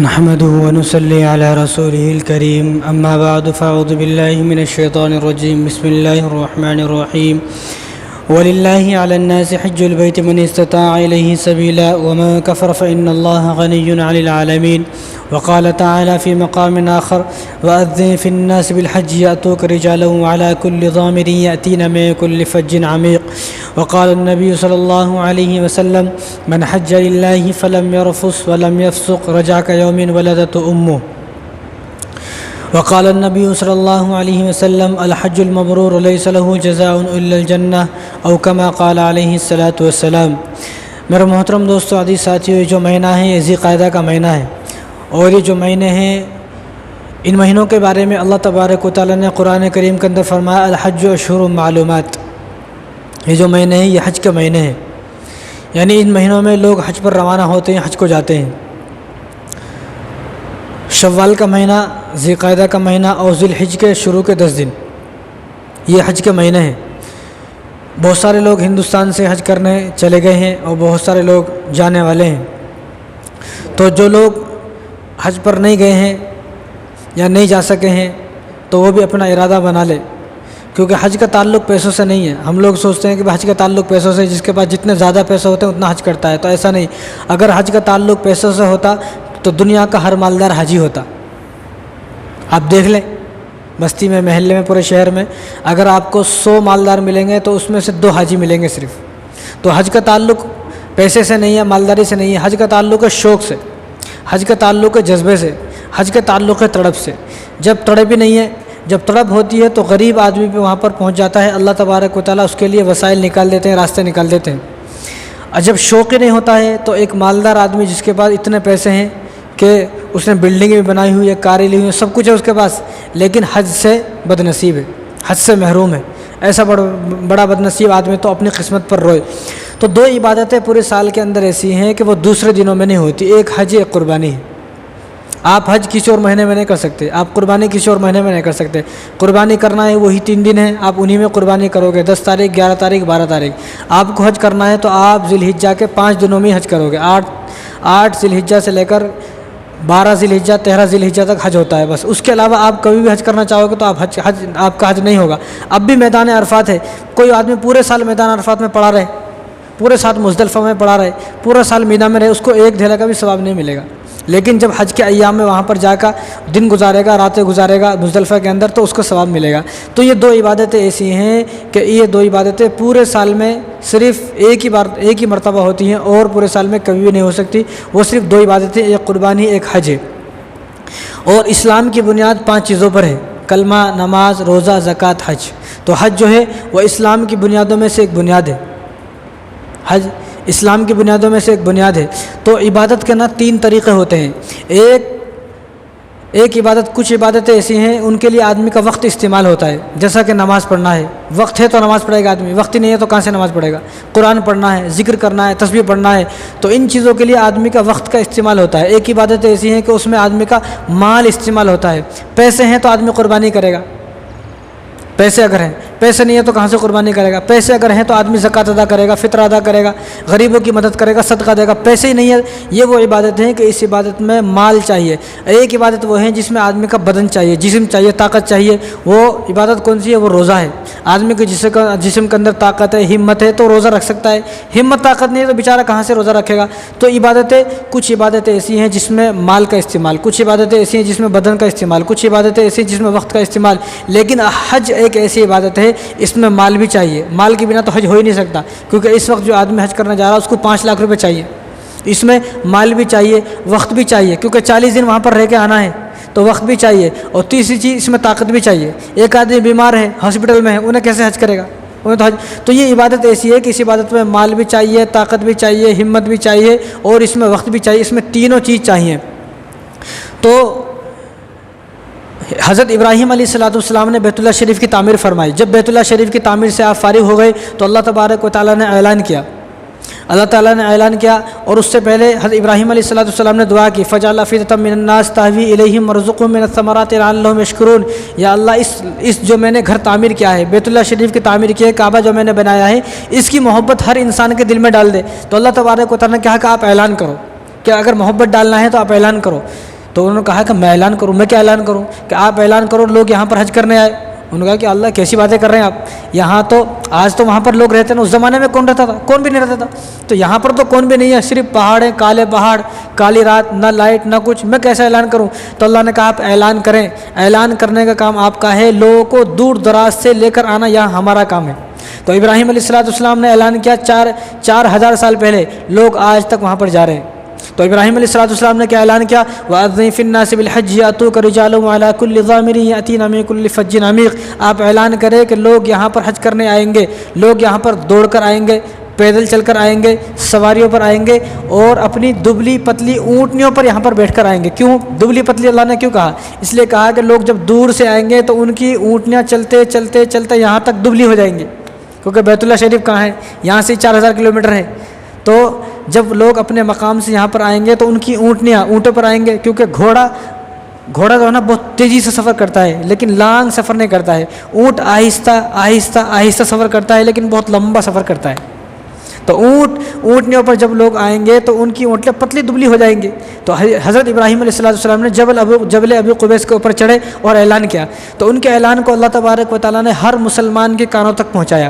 نحمده ونصلي على رسوله الكريم أما بعد فأعوذ بالله من الشيطان الرجيم بسم الله الرحمن الرحيم ولله على الناس حج البيت من استطاع إليه سبيلا ومن كفر فإن الله غني عن العالمين وقال تعالى في مقام آخر وأذن في الناس بالحج يأتوك رجالا وعلى كل ضامر يأتين من كل فج عميق وقال النبي صلى الله عليه وسلم من حج لله فلم يرفث ولم يفسق رجع كيوم ولدته أمه وقال النبي صلی اللہ علیہ وسلم الحج المبرور ليس له جزاء الا الجنہ او كما قال علیہ الصلاۃ والسلام۔ میرے محترم دوستو، عزیز ساتھیو، یہ جو مہینہ ہے یہ ذی قعدہ کا مہینہ ہے، اور یہ جو مہینے ہیں ان مہینوں کے بارے میں اللہ تبارک و تعالیٰ نے قرآن کریم کے اندر فرمایا الحج اشہر معلومات۔ یہ جو مہینے ہیں یہ حج کے مہینے ہیں، یعنی ان مہینوں میں لوگ حج پر روانہ ہوتے ہیں، حج کو جاتے ہیں۔ شوال کا مہینہ، ذی قعدہ کا مہینہ اور ذی الحج کے شروع کے 10 دن یہ حج کے مہینے ہیں۔ بہت سارے لوگ ہندوستان سے حج کرنے چلے گئے ہیں اور بہت سارے لوگ جانے والے ہیں، تو جو لوگ حج پر نہیں گئے ہیں یا نہیں جا سکے ہیں تو وہ بھی اپنا ارادہ بنا لے، کیونکہ حج کا تعلق پیسوں سے نہیں ہے۔ ہم لوگ سوچتے ہیں کہ حج کا تعلق پیسوں سے، جس کے پاس جتنے زیادہ پیسے ہوتے ہیں اتنا حج کرتا ہے، تو ایسا نہیں۔ اگر حج کا تعلق پیسوں سے ہوتا تو دنیا کا ہر مالدار حاجی ہوتا۔ آپ دیکھ لیں، بستی میں، محلے میں، پورے شہر میں اگر آپ کو 100 مالدار ملیں گے تو اس میں سے 2 حاجی ملیں گے صرف۔ تو حج کا تعلق پیسے سے نہیں ہے، مالداری سے نہیں ہے، حج کا تعلق ہے شوق سے، حج کا تعلق ہے جذبے سے، حج کا تعلق ہے تڑپ سے۔ جب تڑپ ہی نہیں ہے، جب تڑپ ہوتی ہے تو غریب آدمی بھی وہاں پر پہنچ جاتا ہے، اللہ تبارک و تعالیٰ اس کے لیے وسائل نکال دیتے ہیں، راستے نکال دیتے ہیں۔ اور جب شوق ہی نہیں ہوتا ہے تو ایک مالدار آدمی جس کے پاس اتنے پیسے ہیں کہ اس نے بلڈنگیں بھی بنائی ہوئی ہے، کاریں لی ہوئی ہیں، سب کچھ ہے اس کے پاس، لیکن حج سے بد نصیب ہے، حج سے محروم ہے، ایسا بڑا بد نصیب آدمی تو اپنی قسمت پر روئے۔ تو 2 عبادتیں پورے سال کے اندر ایسی ہیں کہ وہ دوسرے دنوں میں نہیں ہوتی، ایک حج، ایک قربانی ہے۔ آپ حج کسی اور مہینے میں نہیں کر سکتے، آپ قربانی کسی اور مہینے میں نہیں کر سکتے۔ قربانی کرنا ہے وہی 3 دن ہیں، آپ انہی میں قربانی کرو گے، 10 تاریخ، 11 تاریخ، 12 تاریخ۔ آپ کو حج کرنا ہے تو آپ ذی الحجہ کے 5 دنوں میں حج کرو گے، 8 ذی الحجہ سے لے کر 12 ذی الحجہ، 13 ذی الحجہ تک حج ہوتا ہے بس۔ اس کے علاوہ آپ کبھی بھی حج کرنا چاہو گے تو آپ کا حج نہیں ہوگا۔ اب بھی میدان عرفات ہے، کوئی آدمی پورے سال میدان عرفات میں پڑا رہے، پورے سال مزدلفہ میں پڑا رہے، پورا سال مینا میں رہے، اس کو ایک دھیلے کا بھی ثواب نہیں ملے گا۔ لیکن جب حج کے ایام میں وہاں پر جا کر دن گزارے گا، راتیں گزارے گا مزدلفہ کے اندر، تو اس کو ثواب ملے گا۔ تو یہ 2 عبادتیں ایسی ہیں کہ یہ 2 عبادتیں پورے سال میں صرف ایک ہی مرتبہ ہوتی ہیں اور پورے سال میں کبھی بھی نہیں ہو سکتی۔ وہ صرف 2 عبادتیں، ایک قربانی، ایک حج ہے۔ اور اسلام کی بنیاد 5 چیزوں پر ہے: کلمہ، نماز، روزہ، زکوٰۃ، حج۔ تو حج جو ہے وہ اسلام کی بنیادوں میں سے ایک بنیاد ہے، حج اسلام کی بنیادوں میں سے ایک بنیاد ہے۔ تو عبادت کے 3 طریقے ہوتے ہیں۔ ایک عبادت، کچھ عبادتیں ایسی ہیں ان کے لیے آدمی کا وقت استعمال ہوتا ہے، جیسا کہ نماز پڑھنا ہے، وقت ہے تو نماز پڑھے گا آدمی، وقت ہی نہیں ہے تو کہاں سے نماز پڑھے گا؟ قرآن پڑھنا ہے، ذکر کرنا ہے، تسبیح پڑھنا ہے، تو ان چیزوں کے لیے آدمی کا وقت کا استعمال ہوتا ہے۔ ایک عبادت ایسی ہیں کہ اس میں آدمی کا مال استعمال ہوتا ہے۔ پیسے ہیں تو آدمی قربانی کرے گا، پیسے اگر ہیں، پیسے نہیں ہے تو کہاں سے قربانی کرے گا؟ پیسے اگر ہیں تو آدمی زکوٰۃ ادا کرے گا، فطر ادا کرے گا، غریبوں کی مدد کرے گا، صدقہ دے گا۔ پیسے ہی نہیں ہے، یہ وہ عبادت ہے کہ اس عبادت میں مال چاہیے۔ ایک عبادت وہ ہے جس میں آدمی کا بدن چاہیے، جسم چاہیے، طاقت چاہیے۔ وہ عبادت کون سی ہے؟ وہ روزہ ہے۔ آدمی کے جسم کے اندر طاقت ہے، ہمت ہے تو روزہ رکھ سکتا ہے، ہمت طاقت نہیں ہے تو بیچارہ کہاں سے روزہ رکھے گا؟ تو کچھ عبادتیں ایسی ہیں جس میں مال کا استعمال، کچھ عبادتیں ایسی ہیں جس میں بدن کا استعمال، کچھ عبادتیں ایسی ہیں جس میں وقت کا استعمال۔ لیکن حج ایک ایسی عبادت ہے اس میں مال بھی چاہیے، مال کے بنا تو حج ہو ہی نہیں سکتا، کیونکہ اس وقت جو آدمی حج کرنے جا رہا ہے اس کو 5 لاکھ روپے چاہیے۔ اس میں مال بھی چاہیے، وقت بھی چاہیے، کیونکہ 40 دن وہاں پر رہ کے آنا ہے تو وقت بھی چاہیے، اور تیسری چیز اس میں طاقت بھی چاہیے۔ ایک آدمی بیمار ہے، ہاسپٹل میں ہے، انہیں کیسے حج کرے گا؟ تو یہ عبادت ایسی ہے کہ اس عبادت میں مال بھی چاہیے، طاقت بھی چاہیے، ہمت بھی چاہیے، اور اس میں وقت بھی چاہیے، اس میں تینوں چیز چاہیے۔ تو حضرت ابراہیم علیہ السلام نے بیت اللہ شریف کی تعمیر فرمائی۔ جب بیت اللہ شریف کی تعمیر سے آپ فارغ ہو گئے تو اللہ تبارک و تعالیٰ نے اعلان کیا، اور اس سے پہلے حضرت ابراہیم علیہ السلام نے دعا کی، فَجَعَلَ أَفْئِدَةً مِّنَ النَّاسِ تَهْوِي إِلَيْهِمْ وَارْزُقْهُم مِّنَ الثَّمَرَاتِ لَعَلَّهُمْ يَشْكُرُونَ۔ یا اللہ اس جو میں نے گھر تعمیر کیا ہے، بیت اللہ شریف کی تعمیر کی ہے، کعبہ جو میں نے بنایا ہے، اس کی محبت ہر انسان کے دل میں ڈال دے۔ تو اللہ تبارک و تعالیٰ نے کہا کہ آپ اعلان کرو کہ اگر محبت ڈالنا ہے تو آپ اعلان کرو تو انہوں نے کہا کہ میں اعلان کروں. میں کیا اعلان کروں؟ کہ آپ اعلان کرو لوگ یہاں پر حج کرنے آئے. انہوں نے کہا کہ اللہ کیسی باتیں کر رہے ہیں آپ، یہاں تو آج تو وہاں پر لوگ رہتے ہیں، اس زمانے میں کون رہتا تھا؟ کون بھی نہیں رہتا تھا. تو یہاں پر تو کون بھی نہیں ہے، صرف پہاڑ ہیں، کالے پہاڑ، کالی رات، نہ لائٹ نہ کچھ، میں کیسے اعلان کروں؟ تو اللہ نے کہا آپ اعلان کریں. اعلان کرنے کا کام آپ کا ہے، لوگوں کو دور دراز سے لے کر آنا یہاں ہمارا کام ہے. تو ابراہیم علیہ السلام نے اعلان کیا، 4000 سال پہلے، لوگ آج تک وہاں پر جا رہے ہیں. تو ابراہیم علیہ السلام نے کیا اعلان کیا؟ وَأَذِّن فِي النَّاسِ بِالْحَجِّ يَأْتُوكَ رِجَالًا وَعَلَىٰ كُلِّ ضَامِرٍ يَأْتِينَ مِن كُلِّ فَجٍّ عَمِيقٍ. آپ اعلان کریں کہ لوگ یہاں پر حج کرنے آئیں گے، لوگ یہاں پر دوڑ کر آئیں گے، پیدل چل کر آئیں گے، سواریوں پر آئیں گے، اور اپنی دبلی پتلی اونٹنیوں پر یہاں پر بیٹھ کر آئیں گے. کیوں دبلی پتلی اللہ نے کیوں کہا؟ اس لیے کہا کہ لوگ جب دور سے آئیں گے تو ان کی اونٹنیاں چلتے چلتے چلتے یہاں تک دبلی ہو جائیں گے، کیونکہ بیت اللہ شریف کہاں ہے؟ یہاں سے 4000 کلومیٹر ہے. تو جب لوگ اپنے مقام سے یہاں پر آئیں گے تو ان کی اونٹنیاں اونٹوں پر آئیں گے، کیونکہ گھوڑا جو ہے نا بہت تیزی سے سفر کرتا ہے لیکن لانگ سفر نہیں کرتا ہے. اونٹ آہستہ آہستہ آہستہ سفر کرتا ہے لیکن بہت لمبا سفر کرتا ہے. تو اونٹنیوں پر جب لوگ آئیں گے تو ان کی اونٹنیاں پتلی دبلی ہو جائیں گی. تو حضرت ابراہیم علیہ السلام نے جبل ابی قبیس کے اوپر چڑھے اور اعلان کیا. تو ان کے اعلان کو اللہ تبارک و تعالیٰ نے ہر مسلمان کے کانوں تک پہنچایا.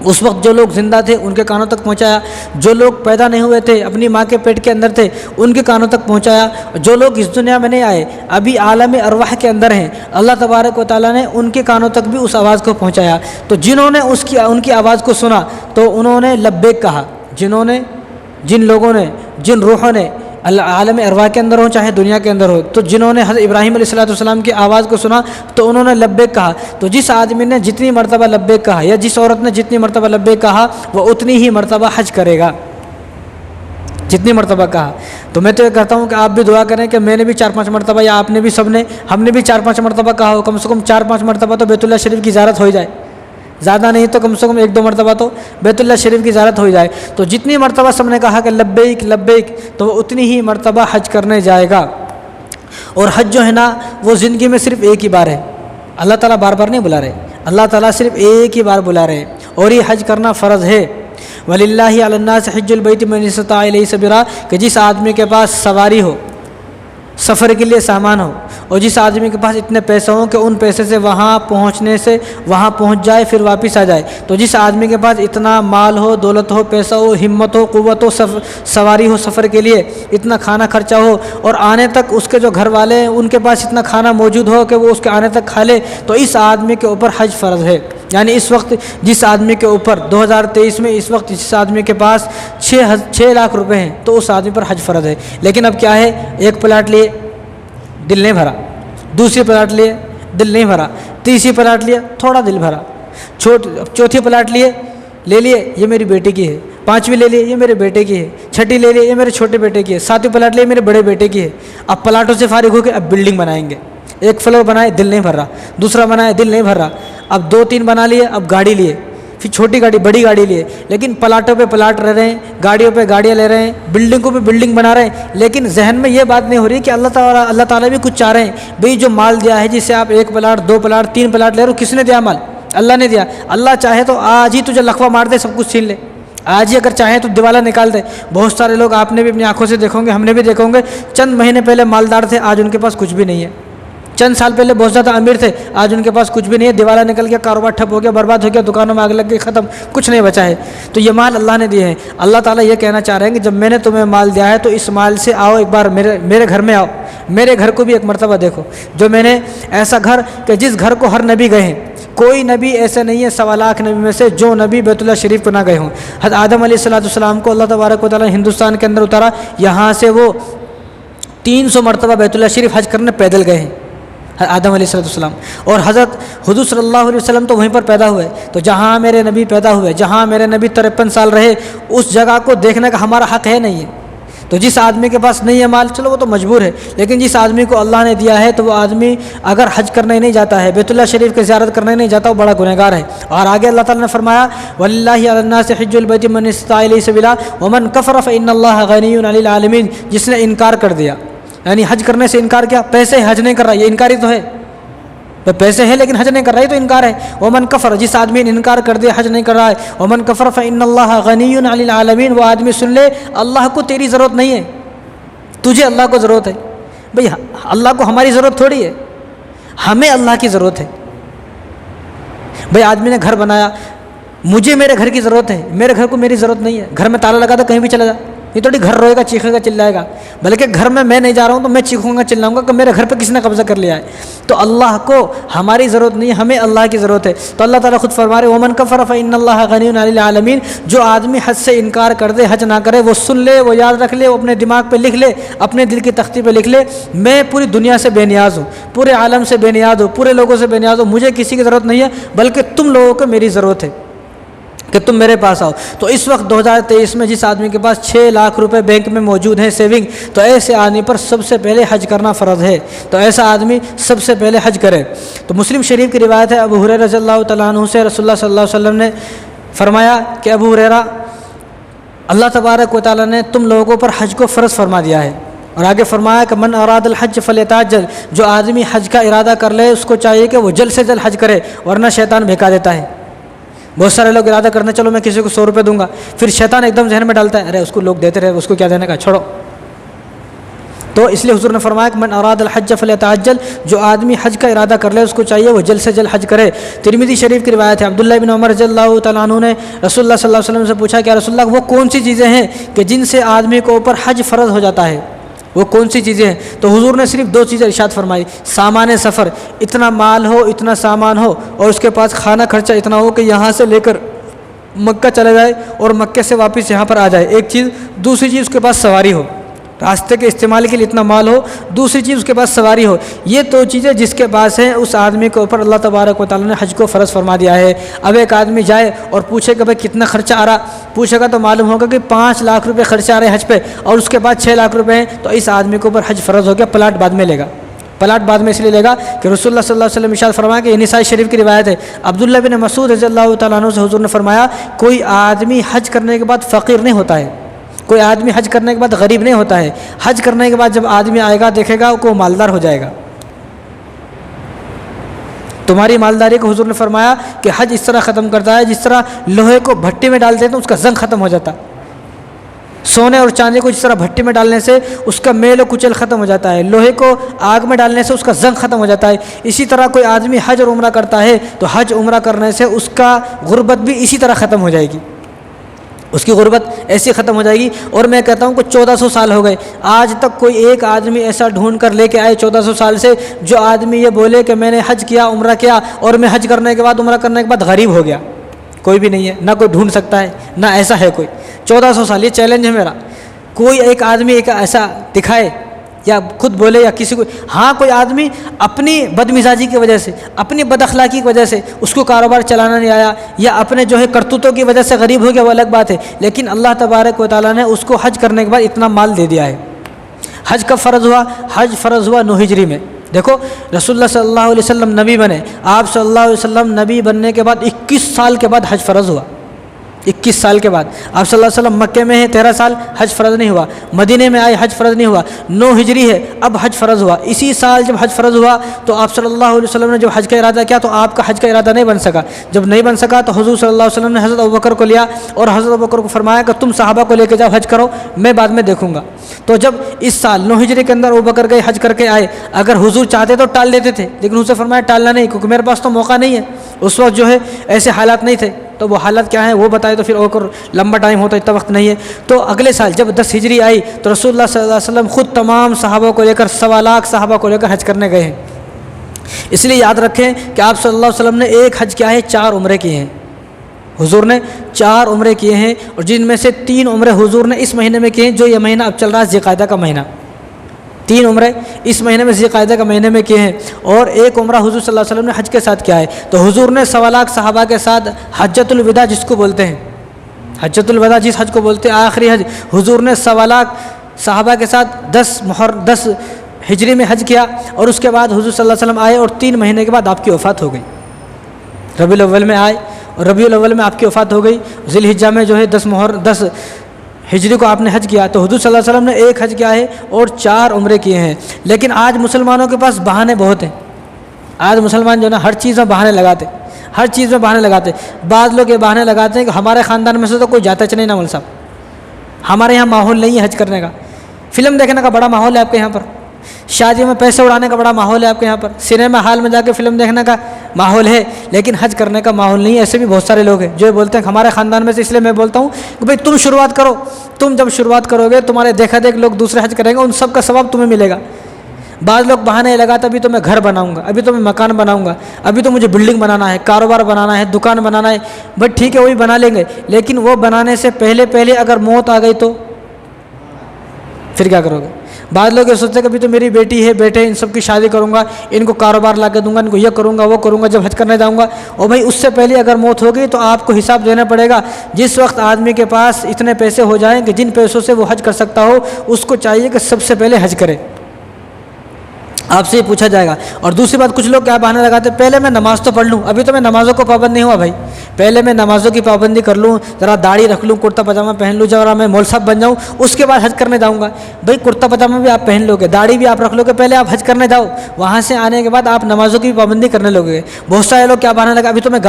اس وقت جو لوگ زندہ تھے ان کے کانوں تک پہنچایا، جو لوگ پیدا نہیں ہوئے تھے، اپنی ماں کے پیٹ کے اندر تھے، ان کے کانوں تک پہنچایا، جو لوگ اس دنیا میں نہیں آئے ابھی عالم ارواح کے اندر ہیں، اللہ تبارک و تعالیٰ نے ان کے کانوں تک بھی اس آواز کو پہنچایا. تو جنہوں نے ان کی آواز کو سنا تو انہوں نے لبیک کہا. جن لوگوں نے، جن روحوں نے عالم ارواح کے اندر ہو چاہے دنیا کے اندر ہو، تو جنہوں نے حضرت ابراہیم علیہ السلام کی آواز کو سنا تو انہوں نے لبیک کہا. تو جس آدمی نے جتنی مرتبہ لبیک کہا یا جس عورت نے جتنی مرتبہ لبیک کہا وہ اتنی ہی مرتبہ حج کرے گا جتنی مرتبہ کہا. تو میں تو یہ کہتا ہوں کہ آپ بھی دعا کریں کہ میں نے بھی 4-5 مرتبہ، یا آپ نے بھی، ہم نے بھی 4-5 مرتبہ کہا ہو. کم سے کم 4-5 مرتبہ تو بیت اللہ شریف کی زیارت ہو جائے، زیادہ نہیں تو کم سے کم 1-2 مرتبہ تو بیت اللہ شریف کی زیارت ہو جائے. تو جتنی مرتبہ سب نے کہا کہ لبیک لبیک تو وہ اتنی ہی مرتبہ حج کرنے جائے گا. اور حج جو ہے نا وہ زندگی میں صرف ایک ہی بار ہے. اللہ تعالیٰ بار بار نہیں بلا رہے، اللہ تعالیٰ صرف ایک ہی بار بلا رہے، اور یہ حج کرنا فرض ہے. وَلِلَّهِ عَلَى النَّاسِ حِجُّ الْبَيْتِ مَنِ اسْتَطَاعَ إِلَيْهِ سَبِيلًا، کہ جس آدمی کے پاس سواری ہو، سفر کے لیے سامان ہو، اور جس آدمی کے پاس اتنے پیسے ہوں کہ ان پیسے سے وہاں پہنچ جائے پھر واپس آ جائے. تو جس آدمی کے پاس اتنا مال ہو، دولت ہو، پیسہ ہو، ہمت ہو، قوت ہو، سواری ہو سفر کے لیے، اتنا کھانا خرچہ ہو، اور آنے تک اس کے جو گھر والے ہیں ان کے پاس اتنا کھانا موجود ہو کہ وہ اس کے آنے تک کھا لے، تو اس آدمی کے اوپر حج فرض ہے. یعنی اس وقت جس آدمی کے اوپر 2023 میں اس وقت جس آدمی کے پاس 6 لاکھ روپے ہیں تو اس آدمی پر حج فرض ہے. لیکن اب کیا ہے، ایک پلاٹ لیے دل نہیں بھرا، دوسری پلاٹ لیے دل نہیں بھرا، تیسری پلاٹ لیے تھوڑا دل بھرا، چوتھی پلاٹ لے لیے یہ میری بیٹی کی ہے، 5ویں لے لیے یہ میرے بیٹے کی ہے، 6ٹھی لے لیے یہ میرے چھوٹے بیٹے کی ہے، 7ویں پلاٹ لیے میرے بڑے بیٹے کی ہے. اب پلاٹوں سے فارغ ہو کے اب بلڈنگ بنائیں گے. ایک فلور بنائے دل نہیں بھر رہا، دوسرا بنائے دل نہیں بھر رہا، اب 2-3 بنا لیے، اب گاڑی لیے، پھر چھوٹی گاڑی بڑی گاڑی لیے، لیکن پلاٹوں پہ پلاٹ رہ رہے ہیں، گاڑیوں پہ گاڑیاں لے رہے ہیں، بلڈنگوں پہ بلڈنگ بنا رہے ہیں. لیکن ذہن میں یہ بات نہیں ہو رہی کہ اللہ تعالیٰ بھی کچھ چاہ رہے ہیں. بھئی جو مال دیا ہے، جس سے آپ 1 پلاٹ 2 پلاٹ 3 پلاٹ لے رہے ہو، کس نے دیا مال؟ اللہ نے دیا. اللہ چاہے تو آج ہی تجھے لقوہ مار دے، سب کچھ چھین لے. آج ہی اگر چاہیں تو دیوالا نکال دے. بہت سارے لوگ آپ نے بھی اپنی آنکھوں سے دیکھو گے، ہم نے بھی دیکھو گے، چند مہینے پہلے مالدار تھے، آج ان کے پاس کچھ بھی نہیں ہے. چند سال پہلے بہت زیادہ امیر تھے، آج ان کے پاس کچھ بھی نہیں ہے. دیوالا نکل گیا، کاروبار ٹھپ ہو گیا، برباد ہو گیا، دکانوں میں آگ لگ گئی، ختم، کچھ نہیں بچا ہے. تو یہ مال اللہ نے دیے ہیں. اللہ تعالیٰ یہ کہنا چاہ رہے ہیں کہ جب میں نے تمہیں مال دیا ہے تو اس مال سے آؤ، ایک بار میرے گھر میں آؤ، میرے گھر کو بھی ایک مرتبہ دیکھو. جو میں نے ایسا گھر کہ جس گھر کو ہر نبی گئے ہیں، کوئی نبی ایسے نہیں ہے 1.25 لاکھ نبی میں سے جو نبی بیت اللہ شریف کو نہ گئے ہوں. حضرت آدم علیہ السلام کو اللہ تبارک و تعالیٰ نے ہندوستان کے اندر اتارا، یہاں سے وہ 300 مرتبہ بیت اللہ شریف حج کرنے پیدل گئے ہیں آدم علیہ السلام. اور حضرت حضور صلی اللہ علیہ وسلم تو وہیں پر پیدا ہوئے. تو جہاں میرے نبی پیدا ہوئے، جہاں میرے نبی 53 سال رہے، اس جگہ کو دیکھنے کا ہمارا حق ہے نہیں ہے. تو جس آدمی کے پاس نہیں ہے مال، چلو وہ تو مجبور ہے، لیکن جس آدمی کو اللہ نے دیا ہے تو وہ آدمی اگر حج کرنے نہیں جاتا ہے، بیت اللہ شریف کی زیارت کرنے نہیں جاتا، وہ بڑا گنہگار ہے. اور آگے اللہ تعالیٰ نے فرمایا وَلِلَّهِ عَلَى النَّاسِ حِجُّ الْبَيْتِ مَنِ اسْتَطَاعَ إِلَيْهِ سَبِيلًا وَمَنْ كَفَرَ فَإِنَّ اللَّهَ غَنِيٌّ عَنِ الْعَالَمِينَ. جس نے انکار کر دیا، یعنی حج کرنے سے انکار کیا، پیسے حج نہیں کر رہا، یہ انکاری تو ہے، پیسے ہیں لیکن حج نہیں کر رہا ہے تو انکار ہے. ومن کفر، جس آدمی نے انکار کر دیا، حج نہیں کر رہا ہے. ومن کفر فإن اللہ غنی عن العالمین. وہ آدمی سن لے، اللہ کو تیری ضرورت نہیں ہے، تجھے اللہ کو ضرورت ہے. بھئی اللہ کو ہماری ضرورت تھوڑی ہے، ہمیں اللہ کی ضرورت ہے۔ بھئی آدمی نے گھر بنایا، مجھے میرے گھر کی ضرورت ہے، میرے گھر کو میری ضرورت نہیں ہے، گھر میں تالا لگا دو کہیں بھی چلا جا، یہ تھوڑی گھر روئے گا چیخے گا چلائے گا، بلکہ گھر میں نہیں جا رہا ہوں تو میں چیخوں گا چلاؤں گا کہ میرے گھر پہ کس نے قبضہ کر لیا ہے۔ تو اللہ کو ہماری ضرورت نہیں ہے، ہمیں اللہ کی ضرورت ہے۔ تو اللہ تعالیٰ خود فرما رہے ومن کفر فإن اللہ غنی عن العالمین، جو آدمی حج سے انکار کر دے، حج نہ کرے، وہ سن لے، وہ یاد رکھ لے، وہ اپنے دماغ پہ لکھ لے، اپنے دل کی تختی پہ لکھ لے، میں پوری دنیا سے بے نیاز ہوں، پورے عالم سے بے نیاز ہوں، پورے لوگوں سے بے نیاز ہوں، مجھے کسی کی ضرورت نہیں ہے، بلکہ تم لوگوں کو میری ضرورت ہے کہ تم میرے پاس آؤ۔ تو اس وقت 2023 میں جس آدمی کے پاس 6 لاکھ روپے بینک میں موجود ہیں سیونگ، تو ایسے آدمی پر سب سے پہلے حج کرنا فرض ہے، تو ایسا آدمی سب سے پہلے حج کرے۔ تو مسلم شریف کی روایت ہے، ابو ہریرہ رضی اللہ تعالیٰ عنہ سے رسول اللہ صلی اللہ علیہ وسلم نے فرمایا کہ ابو ہریرہ، اللہ تبارک و تعالیٰ نے تم لوگوں پر حج کو فرض فرما دیا ہے، اور آگے فرمایا کہ من اراد الحج فلیتعجل، جو آدمی حج کا ارادہ کر لے اس کو چاہیے کہ وہ جلد سے جلد حج کرے، ورنہ شیطان بھیکا دیتا ہے۔ بہت سارے لوگ ارادہ کرنے چلو میں کسی کو 100 روپے دوں گا، پھر شیطان ایک دم ذہن میں ڈالتا ہے ارے اس کو لوگ دیتے رہے، اس کو کیا دینے کا، چھوڑو۔ تو اس لیے حضور نے فرمایا کہ من اراد الحج فلیتعجل، جو آدمی حج کا ارادہ کر لے اس کو چاہیے وہ جلد سے جلد حج کرے۔ ترمذی شریف کی روایت ہے، عبداللہ بن عمر رضی اللہ تعالیٰ عنہ نے رسول اللہ صلی اللہ علیہ وسلم سے پوچھا کہ رسول اللہ وہ کون سی چیزیں ہیں کہ جن سے آدمی کو اوپر حج فرض ہو جاتا ہے، وہ کون سی چیزیں ہیں؟ تو حضور نے صرف 2 چیزیں ارشاد فرمائی، سامان سفر، اتنا مال ہو، اتنا سامان ہو، اور اس کے پاس کھانا خرچہ اتنا ہو کہ یہاں سے لے کر مکہ چلا جائے اور مکہ سے واپس یہاں پر آ جائے، ایک چیز۔ دوسری چیز اس کے پاس سواری ہو، راستے کے استعمال کے لیے اتنا مال ہو، دوسری چیز اس کے پاس سواری ہو۔ یہ 2 چیزیں جس کے پاس ہیں اس آدمی کے اوپر اللہ تبارک و تعالیٰ نے حج کو فرض فرما دیا ہے۔ اب ایک آدمی جائے اور پوچھے کہ بھائی کتنا خرچہ آ رہا، پوچھے گا تو معلوم ہوگا کہ 5 لاکھ روپے خرچہ آ رہے ہیں حج پہ، اور اس کے بعد 6 لاکھ روپے ہیں، تو اس آدمی کے اوپر حج فرض ہو گیا، پلاٹ بعد میں لے گا۔ پلاٹ بعد میں اس لیے لے گا کہ رسول اللہ صلی اللہ علیہ وسلم ارشاد فرمایا کہ یہ نسائی شریف کی روایت ہے، عبداللہ بن مسعود رضی اللہ تعالیٰ عنہ سے حضور نے فرمایا کوئی آدمی حج کرنے کے بعد فقیر نہیں ہوتا ہے، کوئی آدمی حج کرنے کے بعد غریب نہیں ہوتا ہے، حج کرنے کے بعد جب آدمی آئے گا دیکھے گا وہ مالدار ہو جائے گا۔ تمہاری مالداری کو حضور نے فرمایا کہ حج اس طرح ختم کرتا ہے جس طرح لوہے کو بھٹی میں ڈالتے ہیں تو اس کا زنگ ختم ہو جاتا، سونے اور چاندی کو جس طرح بھٹی میں ڈالنے سے اس کا میل و کچل ختم ہو جاتا ہے، لوہے کو آگ میں ڈالنے سے اس کا زنگ ختم ہو جاتا ہے، اسی طرح کوئی آدمی حج اور عمرہ کرتا ہے تو حج عمرہ کرنے سے اس کا غربت بھی اسی طرح ختم ہو جائے گی، اس کی غربت ایسی ختم ہو جائے گی۔ اور میں کہتا ہوں کہ 1400 سال ہو گئے، آج تک کوئی ایک آدمی ایسا ڈھونڈ کر لے کے آئے 1400 سال سے جو آدمی یہ بولے کہ میں نے حج کیا، عمرہ کیا، اور میں حج کرنے کے بعد عمرہ کرنے کے بعد غریب ہو گیا، کوئی بھی نہیں ہے، نہ کوئی ڈھونڈ سکتا ہے، نہ ایسا ہے کوئی۔ 1400 سال یہ چیلنج ہے میرا، کوئی ایک آدمی ایک ایسا دکھائے یا خود بولے یا کسی کو، ہاں کوئی آدمی اپنی بد مزاجی کی وجہ سے، اپنی بد اخلاقی کی وجہ سے اس کو کاروبار چلانا نہیں آیا، یا اپنے جو ہے کرتوتوں کی وجہ سے غریب ہو گیا، وہ الگ بات ہے، لیکن اللہ تبارک و تعالیٰ نے اس کو حج کرنے کے بعد اتنا مال دے دیا ہے۔ حج کب فرض ہوا؟ حج فرض ہوا 9 ہجری میں۔ دیکھو رسول اللہ صلی اللہ علیہ وسلم نبی بنے، آپ صلی اللہ علیہ وسلم نبی بننے کے بعد 21 سال کے بعد حج فرض ہوا، 21 سال کے بعد۔ آپ صلی اللہ علیہ وسلم مکے میں ہیں 13 سال، حج فرض نہیں ہوا، مدینے میں آئے حج فرض نہیں ہوا، 9 ہجری ہے اب حج فرض ہوا۔ اسی سال جب حج فرض ہوا تو آپ صلی اللہ علیہ وسلم نے جب حج کا ارادہ کیا تو آپ کا حج کا ارادہ نہیں بن سکا، جب نہیں بن سکا تو حضور صلی اللہ علیہ وسلم نے حضرت ابوبکر کو لیا اور حضرت ابوبکر کو فرمایا کہ تم صحابہ کو لے کے جاؤ حج کرو، میں بعد میں دیکھوں گا۔ تو جب اس سال 9 ہجری کے اندر ابوبکر گئے حج کر کے آئے، اگر حضور چاہتے تو ٹال دیتے تھے، لیکن حضور سے فرمایا ٹالنا نہیں، کیونکہ میرے پاس تو موقع نہیں ہے، اس وقت جو ہے ایسے حالات نہیں تھے، تو وہ حالات کیا ہیں وہ بتائے تو پھر اور لمبا ٹائم ہوتا، اتنا وقت نہیں ہے۔ تو اگلے سال جب 10 ہجری آئی تو رسول اللہ صلی اللہ علیہ وسلم خود تمام صحابہ کو لے کر 1.25 لاکھ صحابہ کو لے کر حج کرنے گئے ہیں۔ اس لیے یاد رکھیں کہ آپ صلی اللہ علیہ وسلم نے ایک حج کیا ہے، 4 عمرے کیے ہیں، حضور نے 4 عمرے کیے ہیں، اور جن میں سے 3 عمرے حضور نے اس مہینے میں کیے ہیں، جو یہ مہینہ اب چل رہا ہے ذی القعدہ کا مہینہ، 3 عمرے اس مہینے میں ذی القعدہ کا مہینے میں کیے ہیں، اور ایک عمرہ حضور صلی اللہ علیہ وسلم نے حج کے ساتھ کیا ہے۔ تو حضور نے 1.25 لاکھ صحابہ کے ساتھ حجۃ الوداع جس کو بولتے ہیں، حجۃ الوداع جس حج کو بولتے ہیں آخری حج، حضور نے 1.25 لاکھ صحابہ کے ساتھ 10 ہجری میں حج کیا، اور اس کے بعد حضور صلی اللہ علیہ وسلم آئے اور 3 مہینے کے بعد آپ کی وفات ہو گئی، ربیع الاول میں آئے اور ربیع الاول میں آپ کی وفات ہو گئی، ذی الحجہ میں جو ہے 10 ہجری کو آپ نے حج کیا۔ تو حضور صلی اللہ علیہ وسلم نے ایک حج کیا ہے اور 4 عمرے کیے ہیں۔ لیکن آج مسلمانوں کے پاس بہانے بہت ہیں، آج مسلمان جو نا ہر چیز میں بہانے لگاتے، ہر چیز میں بہانے لگاتے۔ بعض لوگ یہ بہانے لگاتے ہیں کہ ہمارے خاندان میں سے تو کوئی جاتا چ نہیں نا مول صاحب، ہمارے یہاں ماحول نہیں ہے حج کرنے کا، فلم دیکھنے کا بڑا ماحول ہے آپ کے یہاں پر، شادی میں پیسے اڑانے کا بڑا ماحول ہے آپ کے یہاں پر, سنیما ہال میں جا کے فلم دیکھنے کا ماحول ہے, لیکن حج کرنے کا ماحول نہیں ہے. ایسے بھی بہت سارے لوگ ہیں جو بولتے ہیں ہمارے خاندان میں سے, اس لیے میں بولتا ہوں کہ بھائی تم شروعات کرو, تم جب شروعات کرو گے تمہارے دیکھا دیکھ لوگ دوسرے حج کریں گے, ان سب کا ثواب تمہیں ملے گا. بعض لوگ بہانے لگاتے ابھی تو میں گھر بناؤں گا, ابھی تو میں مکان بناؤں گا, ابھی تو مجھے بلڈنگ بنانا ہے, کاروبار بنانا ہے, دکان بنانا ہے. بٹ ٹھیک ہے وہی بنا لیں گے, لیکن وہ بنانے سے پہلے اگر موت آ گئی تو پھر کیا کرو گے؟ بعض لوگ یہ سوچتے ہیں کہ ابھی تو میری بیٹی ہے, بیٹے, ان سب کی شادی کروں گا, ان کو کاروبار لا کے دوں گا, ان کو یہ کروں گا وہ کروں گا جب حج کرنے جاؤں گا. اور بھائی اس سے پہلے اگر موت ہو گئی تو آپ کو حساب دینا پڑے گا. جس وقت آدمی کے پاس اتنے پیسے ہو جائیں کہ جن پیسوں سے وہ حج کر سکتا ہو, اس کو چاہیے کہ سب سے پہلے حج کرے. آپ سے یہ پوچھا جائے گا. اور دوسری بات, کچھ لوگ کیا بہانے لگاتے ہیں, پہلے میں نماز تو پڑھ لوں, ابھی تو میں نمازوں کو پابند نہیں ہوا بھائی, پہلے میں نمازوں کی پابندی کر لوں, ذرا داڑھی رکھ لوں, کرتا پاجامہ پہن لوں, ذرا میں مول صاحب بن جاؤں, اس کے بعد حج کرنے جاؤں گا. بھائی کرتا پاجامہ بھی آپ پہن لو گے, داڑھی بھی آپ رکھ لو گے, پہلے آپ حج کرنے جاؤ, وہاں سے آنے کے بعد آپ نمازوں کی پابندی کرنے لگے. بہت سارے لوگ کیا بہانے لگا, ابھی تو میں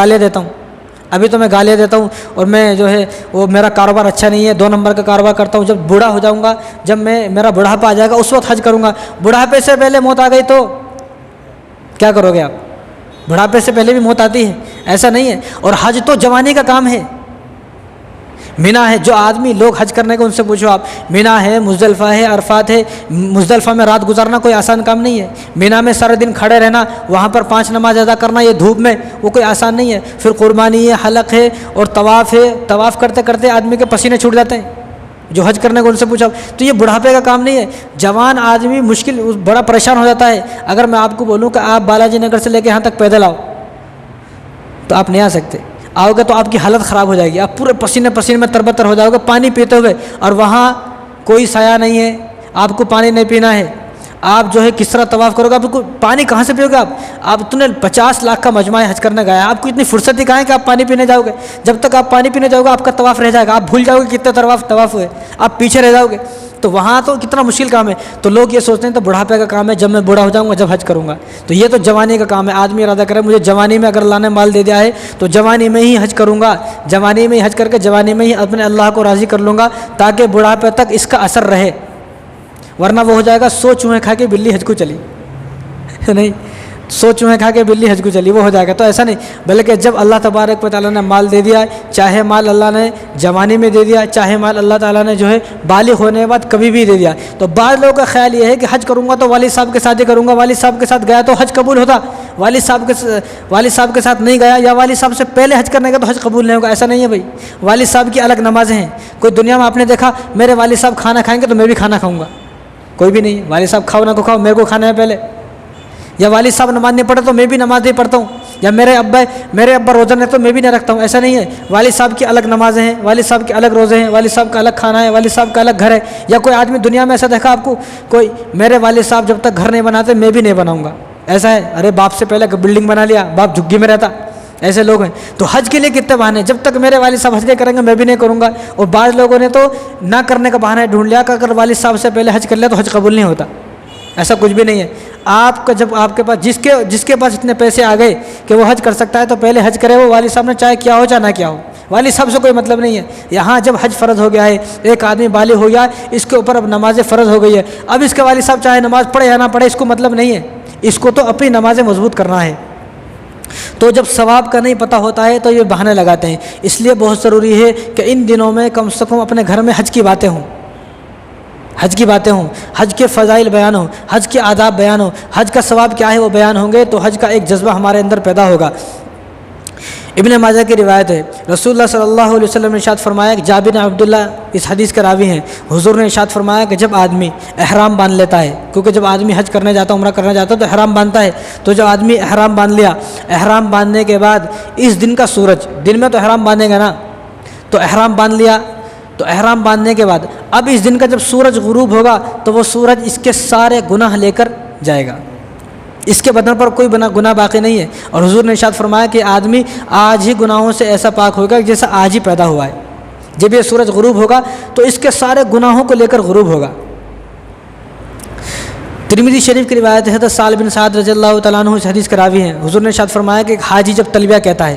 گالیاں دیتا ہوں, اور میں جو ہے وہ میرا کاروبار اچھا نہیں ہے, 2 نمبر کا کاروبار کرتا ہوں, جب بوڑھا ہو جاؤں گا, جب میرا بڑھاپا آ جائے گا اس وقت حج کروں گا. بڑھاپے سے پہلے موت آ گئی تو کیا کرو گے آپ؟ بڑھاپے سے پہلے بھی موت آتی ہے, ایسا نہیں ہے. اور حج تو جوانی کا کام ہے. مینا ہے, جو آدمی لوگ حج کرنے کو ان سے پوچھو آپ, مینا ہے, مزدلفہ ہے, عرفات ہے. مزدلفہ میں رات گزارنا کوئی آسان کام نہیں ہے. مینا میں سارے دن کھڑے رہنا, وہاں پر 5 نماز ادا کرنا یہ دھوپ میں, وہ کوئی آسان نہیں ہے. پھر قربانی ہے, حلق ہے اور طواف ہے. طواف کرتے کرتے آدمی کے پسینے چھوٹ جاتے ہیں. جو حج کرنے کو ان سے پوچھا, تو یہ بڑھاپے کا کام نہیں ہے. جوان آدمی بڑا پریشان ہو جاتا ہے. اگر میں آپ کو بولوں کہ آپ بالاجی نگر سے لے کے یہاں تک پیدل آؤ تو آپ نہیں آ سکتے. آؤ گے تو آپ کی حالت خراب ہو جائے گی, آپ پورے پسینے میں تربتر ہو جاؤ گے پانی پیتے ہوئے, اور وہاں کوئی سایہ نہیں ہے, آپ کو پانی نہیں پینا ہے. آپ جو ہے کس طرح طواف کرو گے, آپ کو پانی کہاں سے پیو گے؟ آپ اتنے 50 لاکھ کا مجمع حج کرنے گیا, آپ کو اتنی فرصت ہی کہاں ہے کہ آپ پانی پینے جاؤ گے؟ جب تک آپ پانی پینے جاؤ گے آپ کا طواف رہ جائے گا, آپ بھول جاؤ گے کتنے طواف ہوئے, آپ پیچھے رہ جاؤ گے. تو وہاں تو کتنا مشکل کام ہے. تو لوگ یہ سوچتے ہیں تو بڑھاپے کا کام ہے, جب میں بوڑھا ہو جاؤں گا جب حج کروں گا. تو یہ تو جوانی کا کام ہے. آدمی ارادہ کرے مجھے جوانی میں اگر اللہ نے مال دے دیا ہے تو جوانی میں ہی حج کروں گا, جوانی میں ہی حج کر کے جوانی میں ہی اپنے اللہ کو راضی کر لوں گا, تاکہ بڑھاپے تک اس کا اثر رہے. ورنہ وہ ہو جائے گا 100 چوہے کھا کے بلی حج کو چلی, نہیں 100 چوہے کھا کے بلی حج کو چلی, وہ ہو جائے گا. تو ایسا نہیں, بلکہ جب اللہ تبارک و تعالیٰ نے مال دے دیا, چاہے مال اللہ نے جوانی میں دے دیا, چاہے مال اللہ تعالیٰ نے جو ہے بالغ ہونے کے بعد کبھی بھی دے دیا. تو بعض لوگوں کا خیال یہ ہے کہ حج کروں گا تو والد صاحب کے ساتھ ہی کروں گا, والد صاحب کے ساتھ گیا تو حج قبول ہوتا, والد صاحب کے ساتھ نہیں گیا یا والد صاحب سے پہلے حج کرنے کا تو حج قبول نہیں ہوگا. ایسا نہیں ہے بھائی, والد صاحب کی الگ نمازیں ہیں. کوئی دنیا میں آپ نے دیکھا میرے والد صاحب کھانا کھائیں گے تو میں بھی کھانا کھاؤں گا؟ کوئی بھی نہیں. والد صاحب کھاؤ نہ کو کھاؤ, میرے کو کھانا ہے پہلے. یا والد صاحب نماز نہیں پڑھتے تو میں بھی نماز نہیں پڑھتا ہوں, یا میرے ابا روزہ نہیں تو میں بھی نہیں رکھتا ہوں. ایسا نہیں ہے. والد صاحب کی الگ نمازیں ہیں, والد صاحب کے الگ روزے ہیں, والد صاحب کا الگ کھانا ہے, والد صاحب کا الگ گھر ہے. یا کوئی آدمی دنیا میں ایسا دیکھا آپ کو, کوئی میرے والد صاحب جب تک گھر نہیں بناتے میں بھی نہیں بناؤں گا, ایسا ہے؟ ارے باپ سے پہلے بلڈنگ بنا لیا, باپ جھگی میں رہتا. ایسے لوگ ہیں. تو حج کے لیے کتنے بہانے, جب تک میرے والد صاحب حج نہیں کریں گے میں بھی نہیں کروں گا. اور بعض لوگوں نے تو نہ کرنے کا بہانہ ڈھونڈ لیا کہ اگر والد صاحب سے پہلے حج کر لیا تو حج قبول نہیں ہوتا. ایسا کچھ بھی نہیں ہے. آپ کا جب آپ کے پاس جس کے پاس اتنے پیسے آ گئے کہ وہ حج کر سکتا ہے تو پہلے حج کرے. وہ والد صاحب نے چاہے کیا ہو چاہے نہ کیا ہو, والد صاحب سے کوئی مطلب نہیں ہے. یہاں جب حج فرض ہو گیا ہے, ایک آدمی بالغ ہو گیا, اس کے اوپر اب نماز فرض ہو گئی ہے, اب اس کے والد صاحب چاہے نماز پڑھے یا نہ پڑھے اس کو مطلب نہیں ہے, اس کو تو اپنی نمازیں مضبوط کرنا ہے. تو جب ثواب کا نہیں پتہ ہوتا ہے تو یہ بہانے لگاتے ہیں. اس لیے بہت ضروری ہے کہ ان دنوں میں کم سے کم اپنے گھر میں حج کی باتیں ہوں, حج کے فضائل بیان ہوں, حج کے آداب بیان ہوں, حج کا ثواب کیا ہے وہ بیان ہوں گے تو حج کا ایک جذبہ ہمارے اندر پیدا ہوگا. ابن ماجہ کی روایت ہے, رسول اللہ صلی اللہ علیہ وسلم نے ارشاد فرمایا کہ جابر بن عبداللہ اس حدیث کے راوی ہیں, حضور نے ارشاد فرمایا کہ جب آدمی احرام باندھ لیتا ہے, کیونکہ جب آدمی حج کرنے جاتا ہے, عمرہ کرنے جاتا ہے تو احرام باندھتا ہے. تو جب آدمی احرام باندھ لیا, احرام باندھنے کے بعد اس دن کا سورج, دن میں تو احرام باندھیں گے نا, تو احرام باندھ لیا, تو احرام باندھنے کے بعد اب اس دن کا جب سورج غروب ہوگا تو وہ سورج اس کے سارے گناہ لے کر جائے گا, اس کے بدن پر کوئی گناہ باقی نہیں ہے. اور حضور نے ارشاد فرمایا کہ آدمی آج ہی گناہوں سے ایسا پاک ہوگا جیسا آج ہی پیدا ہوا ہے. جب یہ سورج غروب ہوگا تو اس کے سارے گناہوں کو لے کر غروب ہوگا. ترمذی شریف کی روایت ہے, حضرت سہل بن سعد رضی اللہ تعالیٰ عنہ اس حدیث کے راوی ہیں, حضور نے ارشاد فرمایا کہ ایک حاجی جب تلبیہ کہتا ہے,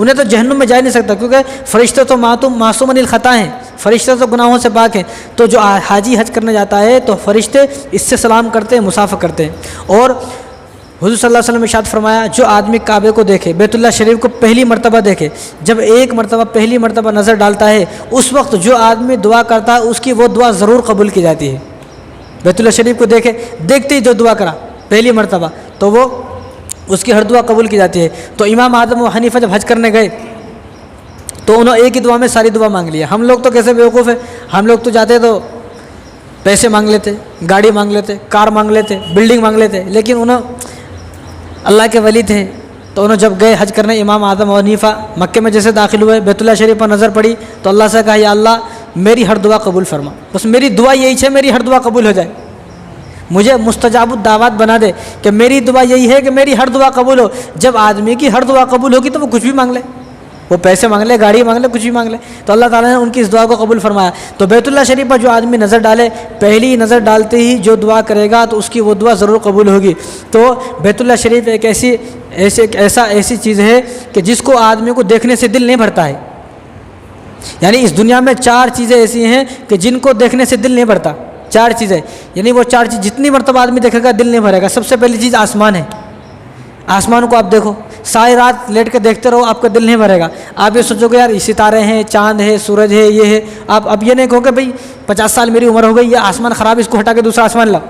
انہیں تو جہنم میں جا نہیں سکتا، کیونکہ فرشتے تو معصوم عن الخطا ہیں، فرشتے تو گناہوں سے پاک ہیں۔ تو جو حاجی حج کرنے جاتا ہے تو فرشتے اس سے سلام کرتے ہیں، مسافہ کرتے ہیں۔ اور حضور صلی اللہ علیہ وسلم نے ارشاد فرمایا، جو آدمی کعبے کو دیکھے، بیت اللہ شریف کو پہلی مرتبہ دیکھے، جب ایک مرتبہ پہلی مرتبہ نظر ڈالتا ہے، اس وقت جو آدمی دعا کرتا ہے اس کی وہ دعا ضرور قبول کی جاتی ہے۔ بیت اللہ شریف کو دیکھے، دیکھتے ہی جو دعا کرا پہلی مرتبہ تو وہ اس کی ہر دعا قبول کی جاتی ہے۔ تو امام اعظم و حنیفہ جب حج کرنے گئے تو انہوں نے ایک ہی دعا میں ساری دعا مانگ لیا۔ ہم لوگ تو کیسے بیوقوف ہیں، ہم لوگ تو جاتے تو پیسے مانگ لیتے، گاڑی مانگ لیتے، کار مانگ لیتے، بلڈنگ مانگ لیتے، لیکن انہوں اللہ کے ولی تھے تو انہوں جب گئے حج کرنے، امام اعظم و حنیفہ مکے میں جیسے داخل ہوئے، بیت اللہ شریف پر نظر پڑی تو اللہ سے کہا، یا اللہ میری ہر دعا قبول فرما، بس میری دعا یہی ہے میری ہر دعا قبول ہو جائے، مجھے مستجاب الدعوات بنا دے کہ میری دعا یہی ہے کہ میری ہر دعا قبول ہو۔ جب آدمی کی ہر دعا قبول ہوگی تو وہ کچھ بھی مانگ لے، وہ پیسے مانگ لے، گاڑی مانگ لے، کچھ بھی مانگ لے، تو اللہ تعالیٰ نے ان کی اس دعا کو قبول فرمایا۔ تو بیت اللہ شریف پر جو آدمی نظر ڈالے، پہلی نظر ڈالتے ہی جو دعا کرے گا تو اس کی وہ دعا ضرور قبول ہوگی۔ تو بیت اللہ شریف ایک ایسی چیز ہے کہ جس کو آدمی کو دیکھنے سے دل نہیں بھرتا ہے، یعنی اس دنیا میں 4 چیزیں ایسی ہیں کہ جن کو دیکھنے سے دل نہیں بھرتا، 4 چیزیں، یعنی وہ 4 چیز جتنی مرتبہ آدمی دیکھے گا دل نہیں بھرے گا۔ سب سے پہلی چیز آسمان ہے، آسمان کو آپ دیکھو، ساری رات لیٹ کے دیکھتے رہو، آپ کا دل نہیں بھرے گا۔ آپ یہ سوچو گے یار ستارے ہیں، چاند ہے، سورج ہے، یہ ہے، آپ اب یہ نہیں کہو کہ بھائی 50 سال میری عمر ہو گئی، یہ آسمان خراب، اس کو ہٹا کے دوسرا آسمان لاؤ،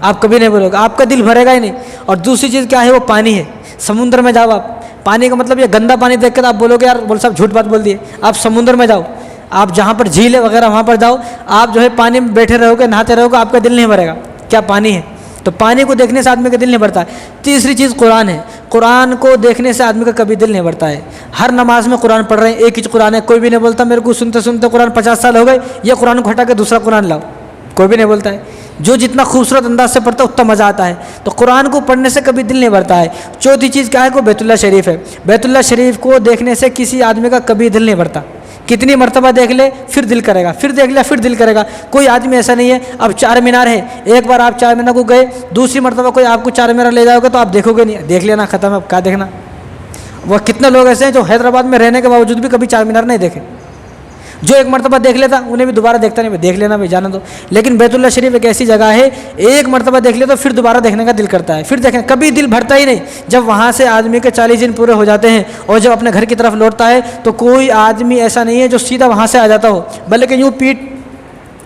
آپ کبھی نہیں بولو گے، آپ کا دل بھرے گا ہی نہیں۔ اور دوسری چیز کیا ہے، وہ پانی ہے۔ سمندر میں جاؤ، آپ پانی کا مطلب یہ گندا پانی دیکھ کے آپ بولو گے یار بول صاحب جھوٹ بات بول دیے۔ آپ سمندر میں جاؤ، آپ جہاں پر جھیل ہے وغیرہ وہاں پر جاؤ، آپ جو ہے پانی میں بیٹھے رہو گے، نہاتے رہو گے، آپ کا دل نہیں بھرے گا، کیا پانی ہے۔ تو پانی کو دیکھنے سے آدمی کا دل نہیں بھرتا ہے۔ تیسری چیز قرآن ہے، قرآن کو دیکھنے سے آدمی کا کبھی دل نہیں بھرتا ہے۔ ہر نماز میں قرآن پڑھ رہے ہیں، ایک ہی قرآن ہے، کوئی بھی نہیں بولتا میرے کو سنتے سنتے قرآن 50 سال ہو گئے، یہ قرآن کو ہٹا کے دوسرا قرآن لاؤ، کوئی بھی نہیں بولتا ہے۔ جو جتنا خوبصورت انداز سے پڑھتا ہے اتنا مزہ آتا ہے، تو قرآن کو پڑھنے سے کبھی دل نہیں بھرتا ہے۔ چوتھی چیز کیا ہے، کو بیت اللہ شریف ہے۔ بیت اللہ شریف کو دیکھنے سے کسی آدمی کا کبھی دل نہیں بھرتا، کتنی مرتبہ دیکھ لے پھر دل کرے گا، پھر دیکھ لے پھر دل کرے گا۔ کوئی آدمی ایسا نہیں ہے، اب 4 مینار ہے، ایک بار آپ 4 مینار کو گئے، دوسری مرتبہ کوئی آپ کو 4 مینار لے جاؤ گے تو آپ دیکھو گے نہیں، دیکھ لینا ختم ہے، اب کیا دیکھنا۔ وہ کتنے لوگ ایسے ہیں جو حیدرآباد میں رہنے کے باوجود بھی کبھی 4 مینار نہیں دیکھے، جو ایک مرتبہ دیکھ لیتا انہیں بھی دوبارہ دیکھتا نہیں، دیکھ لینا بھائی جانا دو۔ لیکن بیت اللہ شریف ایک ایسی جگہ ہے، ایک مرتبہ دیکھ لے تو پھر دوبارہ دیکھنے کا دل کرتا ہے، پھر دیکھیں، کبھی دل بھرتا ہی نہیں۔ جب وہاں سے آدمی کے 40 دن پورے ہو جاتے ہیں اور جب اپنے گھر کی طرف لوٹتا ہے تو کوئی آدمی ایسا نہیں ہے جو سیدھا وہاں سے آ جاتا ہو، بلکہ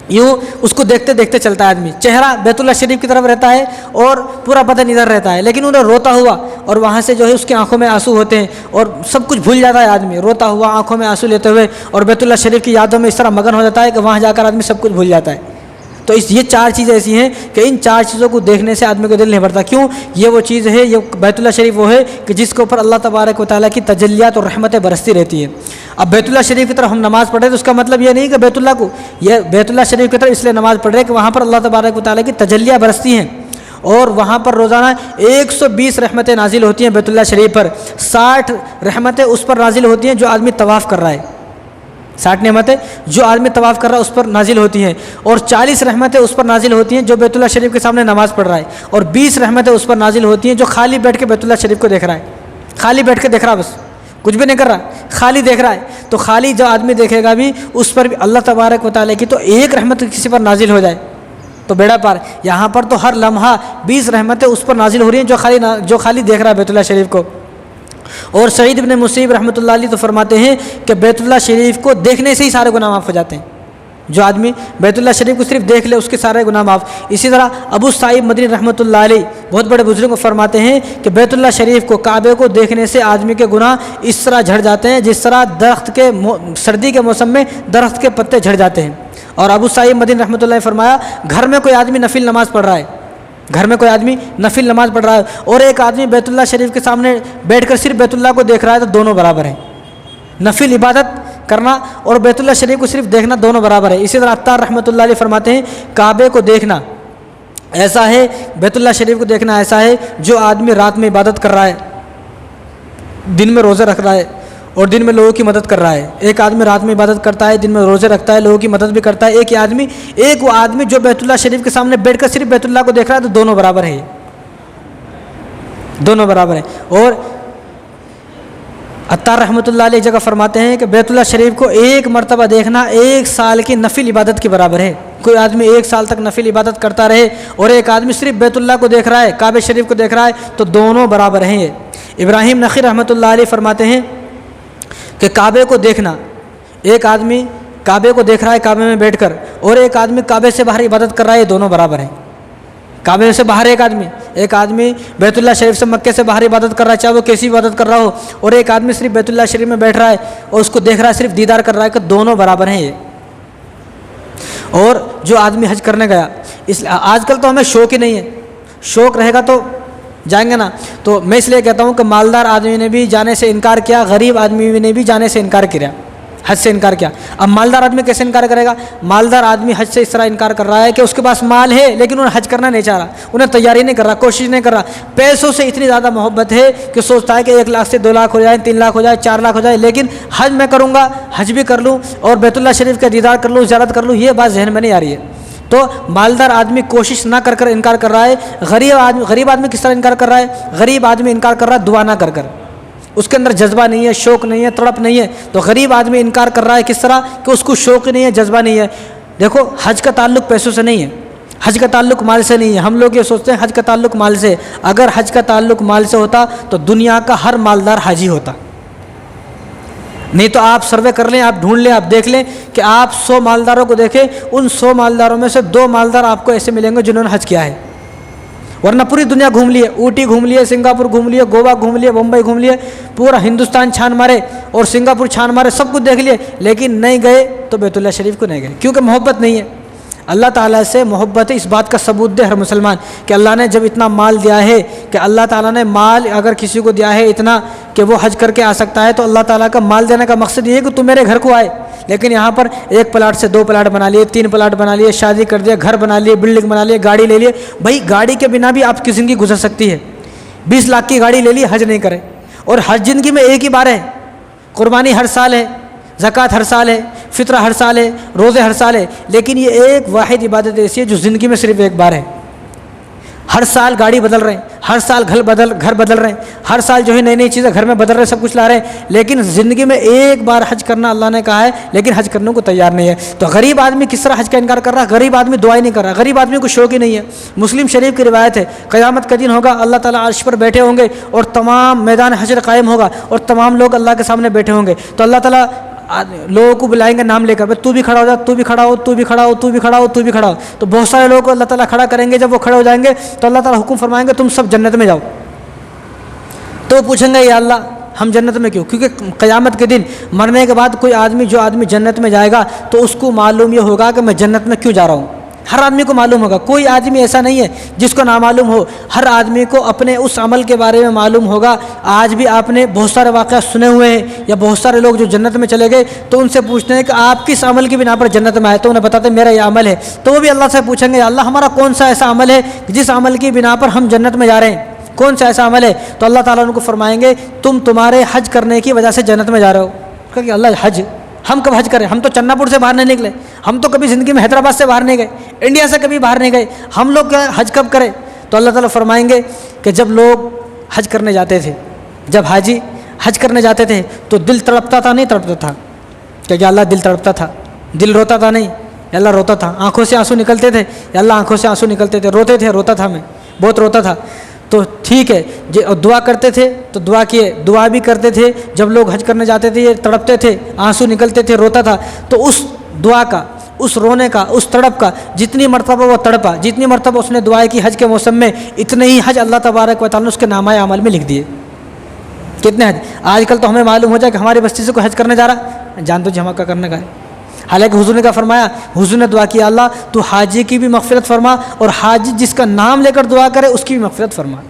یوں اس کو دیکھتے دیکھتے چلتا ہے آدمی، چہرہ بیت اللہ شریف کی طرف رہتا ہے اور پورا بدن ادھر رہتا ہے، لیکن ادھر روتا ہوا، اور وہاں سے جو ہے اس کی آنکھوں میں آنسو ہوتے ہیں اور سب کچھ بھول جاتا ہے آدمی، روتا ہوا آنکھوں میں آنسو لیتے ہوئے، اور بیت اللہ شریف کی یادوں میں اس طرح مگن ہو جاتا ہے کہ وہاں جا کر آدمی سب کچھ بھول جاتا ہے۔ تو یہ 4 چیزیں ایسی ہیں کہ ان 4 چیزوں کو دیکھنے سے آدمی کو دل نہیں بھرتا۔ کیوں؟ یہ وہ چیز ہے، یہ بیت اللہ شریف وہ ہے کہ جس کے اوپر اللہ تبارک و تعالیٰ کی تجلیات اور رحمتیں برستی رہتی ہیں۔ اب بیت اللہ شریف کی طرف ہم نماز پڑھ رہے ہیں تو اس کا مطلب یہ نہیں کہ بیت اللہ کو، یہ بیت اللہ شریف کی طرف اس لیے نماز پڑھ رہے ہیں کہ وہاں پر اللہ تبارک و تعالیٰ کی تجلیاں برستی ہیں، اور وہاں پر روزانہ 120 رحمتیں نازل ہوتی ہیں بیت اللہ شریف پر۔ 60 رحمتیں اس پر نازل ہوتی ہیں جو آدمی طواف کر رہا ہے، 60 نعمتیں جو آدمی طواف کر رہا ہے اس پر نازل ہوتی ہیں، اور 40 رحمتیں اس پر نازل ہوتی ہیں جو بیت اللہ شریف کے سامنے نماز پڑھ رہا ہے، اور 20 رحمتیں اس پر نازل ہوتی ہیں جو خالی بیٹھ کے بیت اللہ شریف کو دیکھ رہا ہے، خالی بیٹھ کے دیکھ رہا ہے، بس کچھ بھی نہیں کر رہا، خالی دیکھ رہا ہے۔ تو خالی جو آدمی دیکھے گا بھی اس پر بھی اللہ تبارک و تعالیٰ کی تو ایک رحمت کسی پر نازل ہو جائے تو بیڑا پار۔ یہاں پر تو ہر لمحہ 20 رحمتیں اس پر نازل ہو رہی ہیں جو خالی دیکھ رہا ہے بیت اللہ شریف کو۔ اور سعید بن مسیب رحمۃ اللہ علیہ تو فرماتے ہیں کہ بیت اللہ شریف کو دیکھنے سے ہی سارے گناہ معاف ہو جاتے ہیں، جو آدمی بیت اللہ شریف کو صرف دیکھ لے اس کے سارے گناہ معاف۔ اسی طرح ابو سعید مدنی رحمۃ اللہ علیہ بہت بڑے بزرگ کو فرماتے ہیں کہ بیت اللہ شریف کو، کعبے کو دیکھنے سے آدمی کے گناہ اس طرح جھڑ جاتے ہیں جس طرح سردی کے موسم میں درخت کے پتے جھڑ جاتے ہیں۔ اور ابو سعید مدنی رحمۃ اللہ نے فرمایا، گھر میں کوئی آدمی نفل نماز پڑھ رہا ہے، گھر میں کوئی آدمی نفل نماز پڑھ رہا ہے اور ایک آدمی بیت اللہ شریف کے سامنے بیٹھ کر صرف بیت اللہ کو دیکھ رہا ہے تو دونوں برابر ہیں۔ نفل عبادت کرنا اور بیت اللہ شریف کو صرف دیکھنا دونوں برابر ہے۔ اسی طرح عطار رحمۃ اللہ علیہ فرماتے ہیں، کعبے کو دیکھنا ایسا ہے، بیت اللہ شریف کو دیکھنا ایسا ہے جو آدمی رات میں عبادت کر رہا ہے، دن میں روزے رکھ رہا ہے اور دن میں لوگوں کی مدد کر رہا ہے۔ ایک آدمی رات میں عبادت کرتا ہے، دن میں روزے رکھتا ہے، لوگوں کی مدد بھی کرتا ہے۔ ایک وہ آدمی جو بیت اللہ شریف کے سامنے بیٹھ کر صرف بیت اللہ کو دیکھ رہا ہے تو دونوں برابر ہیں، دونوں برابر ہیں۔ اور عطار رحمۃ اللہ علیہ جگہ فرماتے ہیں کہ بیت اللہ شریف کو ایک مرتبہ دیکھنا 1 سال کی نفل عبادت کے برابر ہے۔ کوئی آدمی 1 سال تک نفل عبادت کرتا رہے اور ایک آدمی صرف بیت اللہ کو دیکھ رہا ہے، کعبہ شریف کو دیکھ رہا ہے، تو دونوں برابر ہیں۔ ابراہیم نخعی رحمۃ اللہ علیہ فرماتے ہیں کہ کعبے کو دیکھنا، ایک آدمی کعبے کو دیکھ رہا ہے کعبے میں بیٹھ کر، اور ایک آدمی کعبے سے باہر عبادت کر رہا ہے، یہ دونوں برابر ہیں۔ کعبے سے باہر ایک آدمی بیت اللہ شریف سے مکے سے باہر عبادت کر رہا ہے، چاہے وہ کیسی عبادت کر رہا ہو، اور ایک آدمی صرف بیت اللہ شریف میں بیٹھ رہا ہے اور اس کو دیکھ رہا ہے، صرف دیدار کر رہا ہے، کہ دونوں برابر ہیں یہ۔ اور جو آدمی حج کرنے گیا، آج کل تو ہمیں شوق ہی نہیں ہے، شوق رہے گا تو جائیں گے نا، تو میں اس لیے کہتا ہوں کہ مالدار آدمی نے بھی جانے سے انکار کیا، غریب آدمی نے بھی جانے سے انکار کیا، حج سے انکار کیا۔ اب مالدار آدمی کیسے انکار کرے گا؟ مالدار آدمی حج سے اس طرح انکار کر رہا ہے کہ اس کے پاس مال ہے لیکن انہیں حج کرنا نہیں چاہ رہا، انہیں تیاری نہیں کر رہا، کوشش نہیں کر رہا، پیسوں سے اتنی زیادہ محبت ہے کہ سوچتا ہے کہ 1 لاکھ سے 2 لاکھ ہو جائے، 3 لاکھ ہو جائے، 4 لاکھ ہو جائے، لیکن حج میں کروں گا، حج بھی کر لوں اور بیت اللہ شریف کا دیدار کر لوں، زیارت کر لوں، یہ بات ذہن میں نہیں آ رہی ہے۔ تو مالدار آدمی کوشش نہ کر انکار کر رہا ہے۔ غریب آدمی کس طرح انکار کر رہا ہے؟ غریب آدمی انکار کر رہا ہے دعا نہ کر، اس کے اندر جذبہ نہیں ہے، شوق نہیں ہے، تڑپ نہیں ہے۔ تو غریب آدمی انکار کر رہا ہے کس طرح؟ کہ اس کو شوق نہیں ہے، جذبہ نہیں ہے۔ دیکھو، حج کا تعلق پیسوں سے نہیں ہے، حج کا تعلق مال سے نہیں ہے۔ ہم لوگ یہ سوچتے ہیں حج کا تعلق مال سے، اگر حج کا تعلق مال سے ہوتا تو دنیا کا ہر مالدار حاجی ہوتا۔ نہیں تو آپ سروے کر لیں، آپ ڈھونڈ لیں، آپ دیکھ لیں کہ آپ 100 مالداروں کو دیکھیں، ان 100 مالداروں میں سے 2 مالدار آپ کو ایسے ملیں گے جنہوں نے حج کیا ہے، ورنہ پوری دنیا گھوم لیے، اوٹی گھوم لیے، سنگاپور گھوم لیے، گوا گھوم لیے، بمبئی گھوم لیے، پورا ہندوستان چھان مارے اور سنگاپور چھان مارے، سب کچھ دیکھ لیے، لیکن نہیں گئے تو بیت اللہ شریف کو نہیں گئے، کیونکہ محبت نہیں ہے۔ اللہ تعالیٰ سے محبت ہے، اس بات کا ثبوت دے ہر مسلمان کہ اللہ نے جب اتنا مال دیا ہے، کہ اللہ تعالیٰ نے مال اگر کسی کو دیا ہے اتنا کہ وہ حج کر کے آ سکتا ہے، تو اللہ تعالیٰ کا مال دینے کا مقصد یہ ہے کہ تم میرے گھر کو آئے۔ لیکن یہاں پر 1 پلاٹ سے 2 پلاٹ بنا لیے، 3 پلاٹ بنا لیے، شادی کر دیا، گھر بنا لیے، بلڈنگ بنا لیے، گاڑی لے لیے۔ بھائی گاڑی کے بنا بھی آپ کی زندگی گزر سکتی ہے، 20 لاکھ کی گاڑی لے لی، حج نہیں کرے، اور حج زندگی میں ایک ہی بار ہے، قربانی ہر سال ہے، زکوٰۃ ہر سال ہے، فطرہ ہر سال ہے، روزے ہر سال ہے، لیکن یہ ایک واحد عبادت ایسی ہے جو زندگی میں صرف ایک بار ہے۔ ہر سال گاڑی بدل رہے ہیں، ہر سال گھر بدل رہے ہیں، ہر سال جو ہے نئی چیزیں گھر میں بدل رہے ہیں، سب کچھ لا رہے ہیں، لیکن زندگی میں ایک بار حج کرنا اللہ نے کہا ہے، لیکن حج کرنے کو تیار نہیں ہے۔ تو غریب آدمی کس طرح حج کا انکار کر رہا ہے؟ غریب آدمی دعا ہی نہیں کر رہا، غریب آدمی کو شوق ہی نہیں ہے۔ مسلم شریف کی روایت ہے، قیامت کا دن ہوگا، اللہ تعالیٰ عرش پر بیٹھے ہوں گے اور تمام میدان حشر قائم ہوگا اور تمام لوگ اللہ کے سامنے بیٹھے ہوں گے، تو اللہ تعالیٰ لوگوں کو بلائیں گے نام لے کر، تو بھی کھڑا ہو جا، تو بھی کھڑا ہو، تو بھی کھڑا ہو، تو بھی کھڑا ہو، تو بھی کھڑا ہو، تو بہت سارے لوگوں کو اللہ تعالیٰ کھڑا کریں گے۔ جب وہ کھڑے ہو جائیں گے تو اللہ تعالیٰ حکم فرمائیں گے تم سب جنت میں جاؤ، تو پوچھیں گے یا اللہ ہم جنت میں کیوں؟ کیونکہ قیامت کے دن مرنے کے بعد کوئی آدمی جنت میں جائے گا تو اس کو معلوم یہ ہوگا کہ میں جنت میں کیوں جا رہا ہوں، ہر آدمی کو معلوم ہوگا، کوئی آدمی ایسا نہیں ہے جس کو نامعلوم ہو، ہر آدمی کو اپنے اس عمل کے بارے میں معلوم ہوگا۔ آج بھی آپ نے بہت سارے واقعات سنے ہوئے ہیں، یا بہت سارے لوگ جو جنت میں چلے گئے تو ان سے پوچھتے ہیں کہ آپ کس عمل کی بنا پر جنت میں آئے، تو انہیں بتاتے ہیں میرا یہ عمل ہے، تو وہ بھی اللہ سے پوچھیں گے یا اللہ ہمارا کون سا ایسا عمل ہے جس عمل کی بنا پر ہم جنت میں جا رہے ہیں، کون سا ایسا عمل ہے؟ تو اللہ تعالیٰ ان کو فرمائیں گے تمہارے حج کرنے کی وجہ سے جنت میں جا رہے ہو۔ کہ اللہ حج، ہم کب حج کریں؟ ہم تو چنا پور سے باہر نہیں نکلے، ہم تو کبھی زندگی میں حیدرآباد سے باہر نہیں گئے، انڈیا سے کبھی باہر نہیں گئے، ہم لوگ حج کب کریں؟ تو اللہ تعالیٰ فرمائیں گے کہ جب لوگ حج کرنے جاتے تھے، جب حاجی حج کرنے جاتے تھے تو دل تڑپتا تھا نہیں تڑپتا تھا؟ کہ اللہ دل تڑپتا تھا، دل روتا تھا نہیں؟ اللہ روتا تھا، آنکھوں سے آنسو نکلتے تھے، اللہ آنکھوں سے آنسو نکلتے تھے، روتے تھے، روتا تھا، میں بہت روتا تھا۔ تو ٹھیک ہے، دعا کرتے تھے تو دعا بھی کرتے تھے، جب لوگ حج کرنے جاتے تھے یہ تڑپتے تھے، آنسو نکلتے تھے، روتا تھا، تو اس دعا کا، اس رونے کا، اس تڑپ کا جتنی مرتبہ وہ تڑپا، جتنی مرتبہ اس نے دعائیں کی حج کے موسم میں، اتنے ہی حج اللہ تبارک و تعالیٰ نے اس کے نامہ اعمال میں لکھ دیے۔ کتنے حج؟ آج کل تو ہمیں معلوم ہو جائے کہ ہماری بستی سے کوئی حج کرنے جا رہا، جان تو جمع کا کرنے کا ہے، حالانکہ حضور نے کیا فرمایا؟ حضور نے دعا کیا اللہ تو حاجی کی بھی مغفرت فرما، اور حاجی جس کا نام لے کر دعا کرے اس کی بھی مغفرت فرما،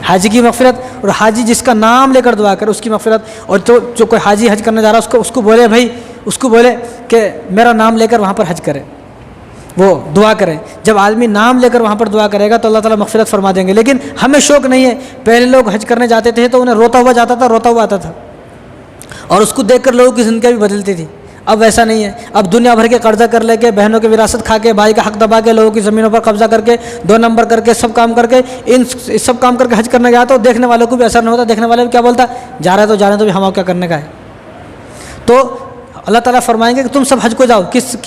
حاجی کی مغفرت، اور حاجی جس کا نام لے کر دعا کرے اس کی مغفرت۔ اور جو کوئی حاجی حج کرنے جا رہا ہے اس کو بولے بھائی، اس کو بولے کہ میرا نام لے کر وہاں پر حج کرے، وہ دعا کرے۔ جب آدمی نام لے کر وہاں پر دعا کرے گا تو اللہ تعالیٰ مغفرت فرما دیں گے۔ لیکن ہمیں شوق نہیں ہے، پہلے لوگ حج کرنے جاتے تھے تو انہیں روتا ہوا جاتا تھا، روتا ہوا آتا تھا، اور اس کو دیکھ کر لوگوں کی زندگی بھی بدلتی تھی۔ اب ویسا نہیں ہے. اب دنیا بھر کے قرضہ کر لے کے، بہنوں کی وراثت کھا کے، بھائی کا حق دبا کے، لوگوں کی زمینوں پر قبضہ کر کے، 2 نمبر کر کے، سب کام کر کے، ان سب کام کر کے حج کرنے گیا تو دیکھنے والوں کو بھی اثر نہیں ہوتا. دیکھنے والے بھی کیا بولتا، جا رہا ہے تو جانے تو بھی ہمارا کیا کرنے کا ہے. تو اللہ تعالیٰ فرمائیں گے کہ تم سب حج کو جاؤ.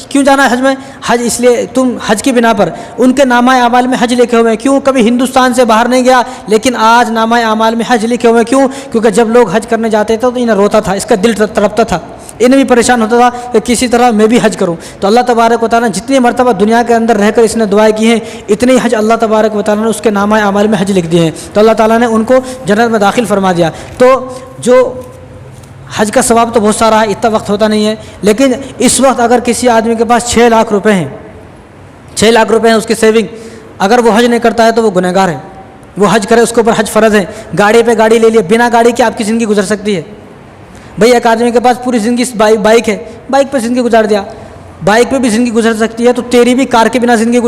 کیوں جانا ہے حج میں؟ حج اس لیے تم حج کی بنا پر ان کے نامہ اعمال میں حج لکھے ہوئے ہیں. کیوں؟ کبھی ہندوستان سے باہر نہیں گیا لیکن آج نامہ اعمال میں حج لکھے ہوئے ہیں. کیوں؟ کیونکہ جب لوگ حج کرنے جاتے تھے تو انہیں روتا تھا، اس کا دل تڑپتا تھا، انہیں بھی پریشان ہوتا تھا کہ کسی طرح میں بھی حج کروں. تو اللہ تبارک و تعالیٰ نے جتنی مرتبہ دنیا کے اندر رہ کر اس نے دعائیں کی ہیں، اتنی حج اللہ تبارک و تعالیٰ نے اس کے نامہ اعمال میں حج لکھ دیے ہیں. تو اللہ تعالیٰ نے ان کو جنت میں داخل فرما دیا. تو جو حج کا ثواب تو بہت سارا ہے، اتنا وقت ہوتا نہیں ہے. لیکن اس وقت اگر کسی آدمی کے پاس 6 لاکھ روپے ہیں، 6 لاکھ روپے ہیں اس کی سیونگ، اگر وہ حج نہیں کرتا ہے تو وہ گنہگار ہے. وہ حج کرے، اس کے اوپر حج فرض ہے. گاڑی پہ گاڑی لے لیے، بنا گاڑی کے آپ کی زندگی گزر سکتی ہے. بھئی ایک آدمی کے پاس پوری زندگی بائک ہے، بائک پہ زندگی گزار دیا، بائک پہ بھی زندگی گزر سکتی ہے. تو تیری بھی کار کے بنا زندگی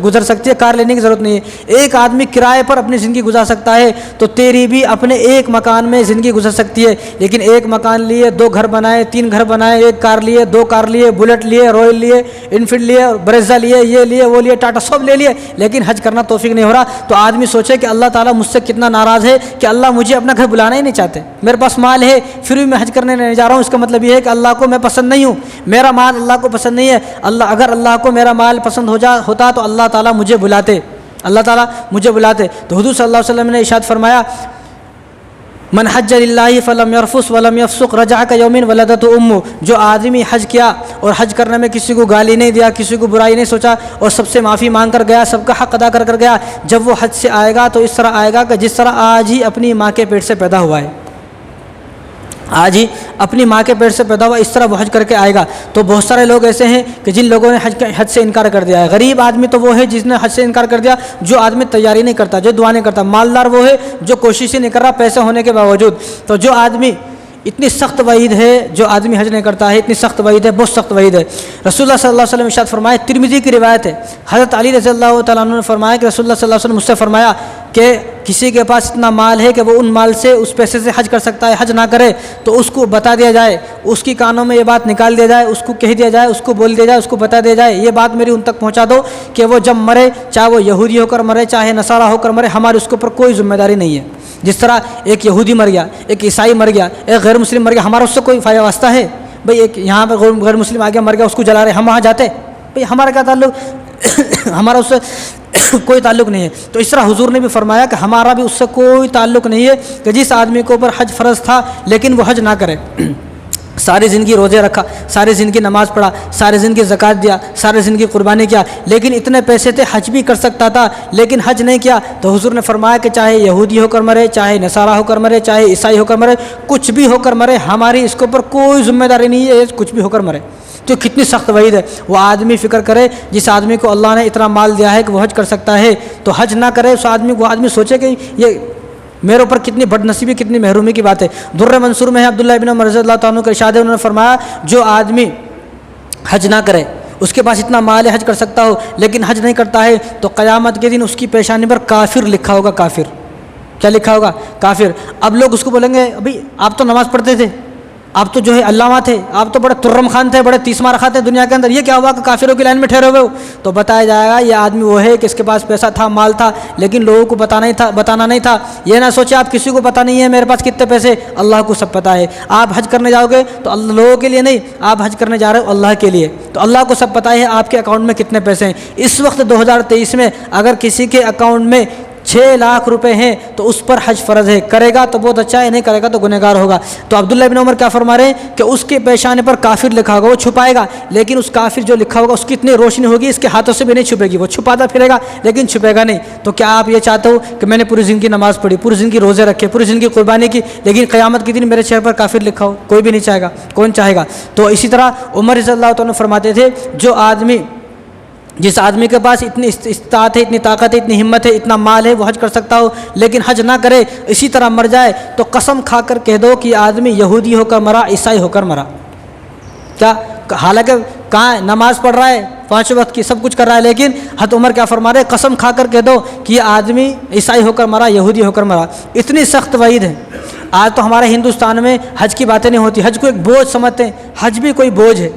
گزر سکتی ہے، کار لینے کی ضرورت نہیں ہے. ایک آدمی کرائے پر اپنی زندگی گزار سکتا ہے تو تیری بھی اپنے ایک مکان میں زندگی گزر سکتی ہے. لیکن ایک مکان لیے، 2 گھر بنائے، 3 گھر بنائے، 1 کار لیے، 2 کار لیے، بلٹ لیے، رویل لیے، انفیلڈ لیے، بریزا لیے، یہ لیے، وہ لیے، ٹاٹا سب لے لیے، لیکن حج کرنا توفیق نہیں ہو رہا. تو آدمی سوچے کہ اللہ تعالیٰ مجھ سے کتنا ناراض ہے کہ اللہ مجھے اپنا گھر بلانا ہی نہیں چاہتے. میرے پاس مال ہے پھر بھی میں حج کرنے نہیں جا رہا ہوں. اس کا مطلب یہ ہے کہ اللہ کو میں پسند نہیں ہوں، میرا مال اللہ کو پسند نہیں ہے. اگر اللہ کو میرا مال پسند ہوتا تو اللہ تعالیٰ مجھے بلاتے، اللہ تعالیٰ مجھے بلاتے. تو حضور صلی اللہ علیہ وسلم نے ارشاد فرمایا، من حج للہ فلم یرفث ولم یفسق رجع کیوم ولدتہ امہ. جو آدمی حج کیا اور حج کرنے میں کسی کو گالی نہیں دیا، کسی کو برائی نہیں سوچا اور سب سے معافی مانگ کر گیا، سب کا حق ادا کر گیا، جب وہ حج سے آئے گا تو اس طرح آئے گا کہ جس طرح آج ہی اپنی ماں کے پیٹ سے پیدا ہوا ہے. آج ہی اپنی ماں کے پیٹ سے پیدا ہوا، اس طرح وہ حج کر کے آئے گا. تو بہت سارے لوگ ایسے ہیں کہ جن لوگوں نے حج سے انکار کر دیا ہے. غریب آدمی تو وہ ہے جس نے حج سے انکار کر دیا، جو آدمی تیاری نہیں کرتا، جو دعا نہیں کرتا. مالدار وہ ہے جو کوشش ہی نہیں کر رہا پیسے ہونے کے باوجود. تو جو آدمی، اتنی سخت وعید ہے جو آدمی حج نہیں کرتا ہے، اتنی سخت وعید ہے، بہت سخت وعید ہے. رسول اللہ صلی اللہ علیہ وسلم ارشاد فرمائے، ترمذی کی روایت ہے، حضرت علی رضی اللہ تعالیٰ عنہ نے فرمایا کہ رسول اللہ صلی اللہ علیہ وسلم مجھ سے فرمایا کہ کسی کے پاس اتنا مال ہے کہ وہ ان مال سے، اس پیسے سے حج کر سکتا ہے، حج نہ کرے تو اس کو بتا دیا جائے، اس کی کانوں میں یہ بات نکال دیا جائے، اس کو کہہ دیا جائے، اس کو بول دیا جائے، اس کو بتا دیا جائے، یہ بات میری ان تک پہنچا دو کہ وہ جب مرے، چاہے وہ یہودی ہو کر مرے، چاہے نصارہ ہو کر مرے، ہماری اس کے اوپر کوئی ذمہ داری نہیں ہے. جس طرح ایک یہودی مر گیا، ایک عیسائی مر گیا، ایک غیر مسلم مر گیا، ہمارا اس سے کوئی فائدہ واسطہ ہے؟ بھئی ایک یہاں پہ غیر مسلم آ گیا مر گیا، اس کو جلا رہے، ہم وہاں جاتے؟ بھئی ہمارا کیا تعلق؟ ہمارا اس سے کوئی تعلق نہیں ہے. تو اس طرح حضور نے بھی فرمایا کہ ہمارا بھی اس سے کوئی تعلق نہیں ہے کہ جس آدمی کے اوپر حج فرض تھا لیکن وہ حج نہ کرے، ساری زندگی روزے رکھا، ساری زندگی نماز پڑھا، ساری زندگی زکوٰۃ دیا، ساری زندگی قربانی کیا، لیکن اتنے پیسے تھے حج بھی کر سکتا تھا لیکن حج نہیں کیا. تو حضور نے فرمایا کہ چاہے یہودی ہو کر مرے، چاہے نصارہ ہو کر مرے، چاہے عیسائی ہو کر مرے، کچھ بھی ہو کر مرے، ہماری اس کے اوپر کوئی ذمہ داری نہیں ہے، کچھ بھی ہو کر مرے. تو کتنی سخت وعید ہے. وہ آدمی فکر کرے جس آدمی کو اللہ نے اتنا مال دیا ہے کہ وہ حج کر سکتا ہے تو حج نہ کرے، اس آدمی وہ آدمی سوچے کہ یہ میرے اوپر کتنی بد نصیبی، کتنی محرومی کی بات ہے. در منصور میں ہے عبداللہ ابن عمر رضی اللہ تعالیٰ عنہ کے ارشاد ہے، انہوں نے فرمایا جو آدمی حج نہ کرے، اس کے پاس اتنا مال ہے حج کر سکتا ہو لیکن حج نہیں کرتا ہے، تو قیامت کے دن اس کی پیشانی پر کافر لکھا ہوگا. کافر کیا لکھا ہوگا؟ کافر. اب لوگ اس کو بولیں گے ابھی آپ تو نماز پڑھتے تھے، آپ تو جو ہے علامہ تھے، آپ تو بڑے ترم خان تھے، بڑے تیسما رکھا تھے دنیا کے اندر، یہ کیا ہوا کہ کافروں کی لائن میں ٹھہرے ہوئے ہو؟ تو بتایا جائے گا یہ آدمی وہ ہے کہ اس کے پاس پیسہ تھا، مال تھا، لیکن لوگوں کو بتانا نہیں تھا. یہ نہ سوچے آپ کسی کو پتہ نہیں ہے میرے پاس کتنے پیسے، اللہ کو سب پتہ ہے. آپ حج کرنے جاؤ گے تو لوگوں کے لیے نہیں، آپ حج کرنے جا رہے ہو اللہ کے لیے، تو اللہ کو سب پتہ ہے آپ کے اکاؤنٹ میں کتنے پیسے ہیں. اس وقت 2023 میں اگر کسی کے اکاؤنٹ میں 6 لاکھ روپے ہیں تو اس پر حج فرض ہے، کرے گا تو بہت اچھا ہے، نہیں کرے گا تو گنہگار ہوگا. تو عبداللہ ابن عمر کیا فرما رہے ہیں کہ اس کے پیشانے پر کافر لکھا ہوگا، وہ چھپائے گا لیکن اس کافر جو لکھا ہوگا اس کی اتنی روشنی ہوگی اس کے ہاتھوں سے بھی نہیں چھپے گی، وہ چھپاتا پھرے گا لیکن چھپے گا نہیں. تو کیا آپ یہ چاہتے ہو کہ میں نے پوری زندگی نماز پڑھی، پوری زندگی روزے رکھے، پوری زندگی قربانی کی، لیکن قیامت کے دن میرے چہرے پر کافر لکھا ہو؟ کوئی بھی نہیں چاہے گا. کون چاہے گا؟ تو اسی طرح عمر رضی اللہ تعالیٰ فرماتے تھے جس آدمی کے پاس اتنی استطاعت ہے، اتنی طاقت ہے، اتنی ہمت ہے، اتنا مال ہے، وہ حج کر سکتا ہو لیکن حج نہ کرے، اسی طرح مر جائے تو قسم کھا کر کہہ دو کہ یہ آدمی یہودی ہو کر مرا، عیسائی ہو کر مرا. کیا حالانکہ کہاں نماز پڑھ رہا ہے، 5 وقت کی سب کچھ کر رہا ہے، لیکن حضرت عمر کیا فرما رہے، قسم کھا کر کہہ دو کہ یہ آدمی عیسائی ہو کر مرا، یہودی ہو کر مرا. اتنی سخت وعید ہے. آج تو ہمارے ہندوستان میں حج کی باتیں نہیں ہوتی، حج کو ایک بوجھ سمجھتے ہیں. حج بھی کوئی بوجھ ہے،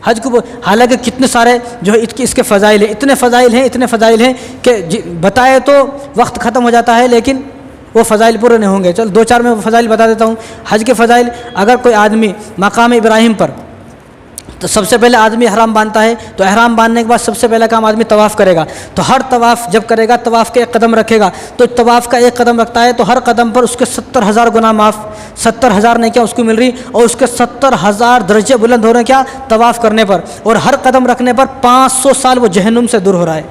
حج کو حالانکہ کتنے سارے جو ہے اس کے فضائل ہیں، اتنے فضائل ہیں کہ بتائے تو وقت ختم ہو جاتا ہے، لیکن وہ فضائل پورے نہیں ہوں گے۔ چل 2-4 میں فضائل بتا دیتا ہوں۔ حج کے فضائل، اگر کوئی آدمی مقام ابراہیم پر، تو سب سے پہلے آدمی احرام باندھتا ہے، تو احرام باندھنے کے بعد سب سے پہلا کام آدمی طواف کرے گا، تو ہر طواف جب کرے گا، طواف کے ایک قدم رکھے گا، تو طواف کا ایک قدم رکھتا ہے تو ہر قدم پر اس کے 70,000 گناہ معاف، 70,000 نہیں کیا اس کو مل رہی، اور اس کے 70,000 درجے بلند ہو رہے ہیں کیا طواف کرنے پر، اور ہر قدم رکھنے پر 500 سال وہ جہنم سے دور ہو رہا ہے۔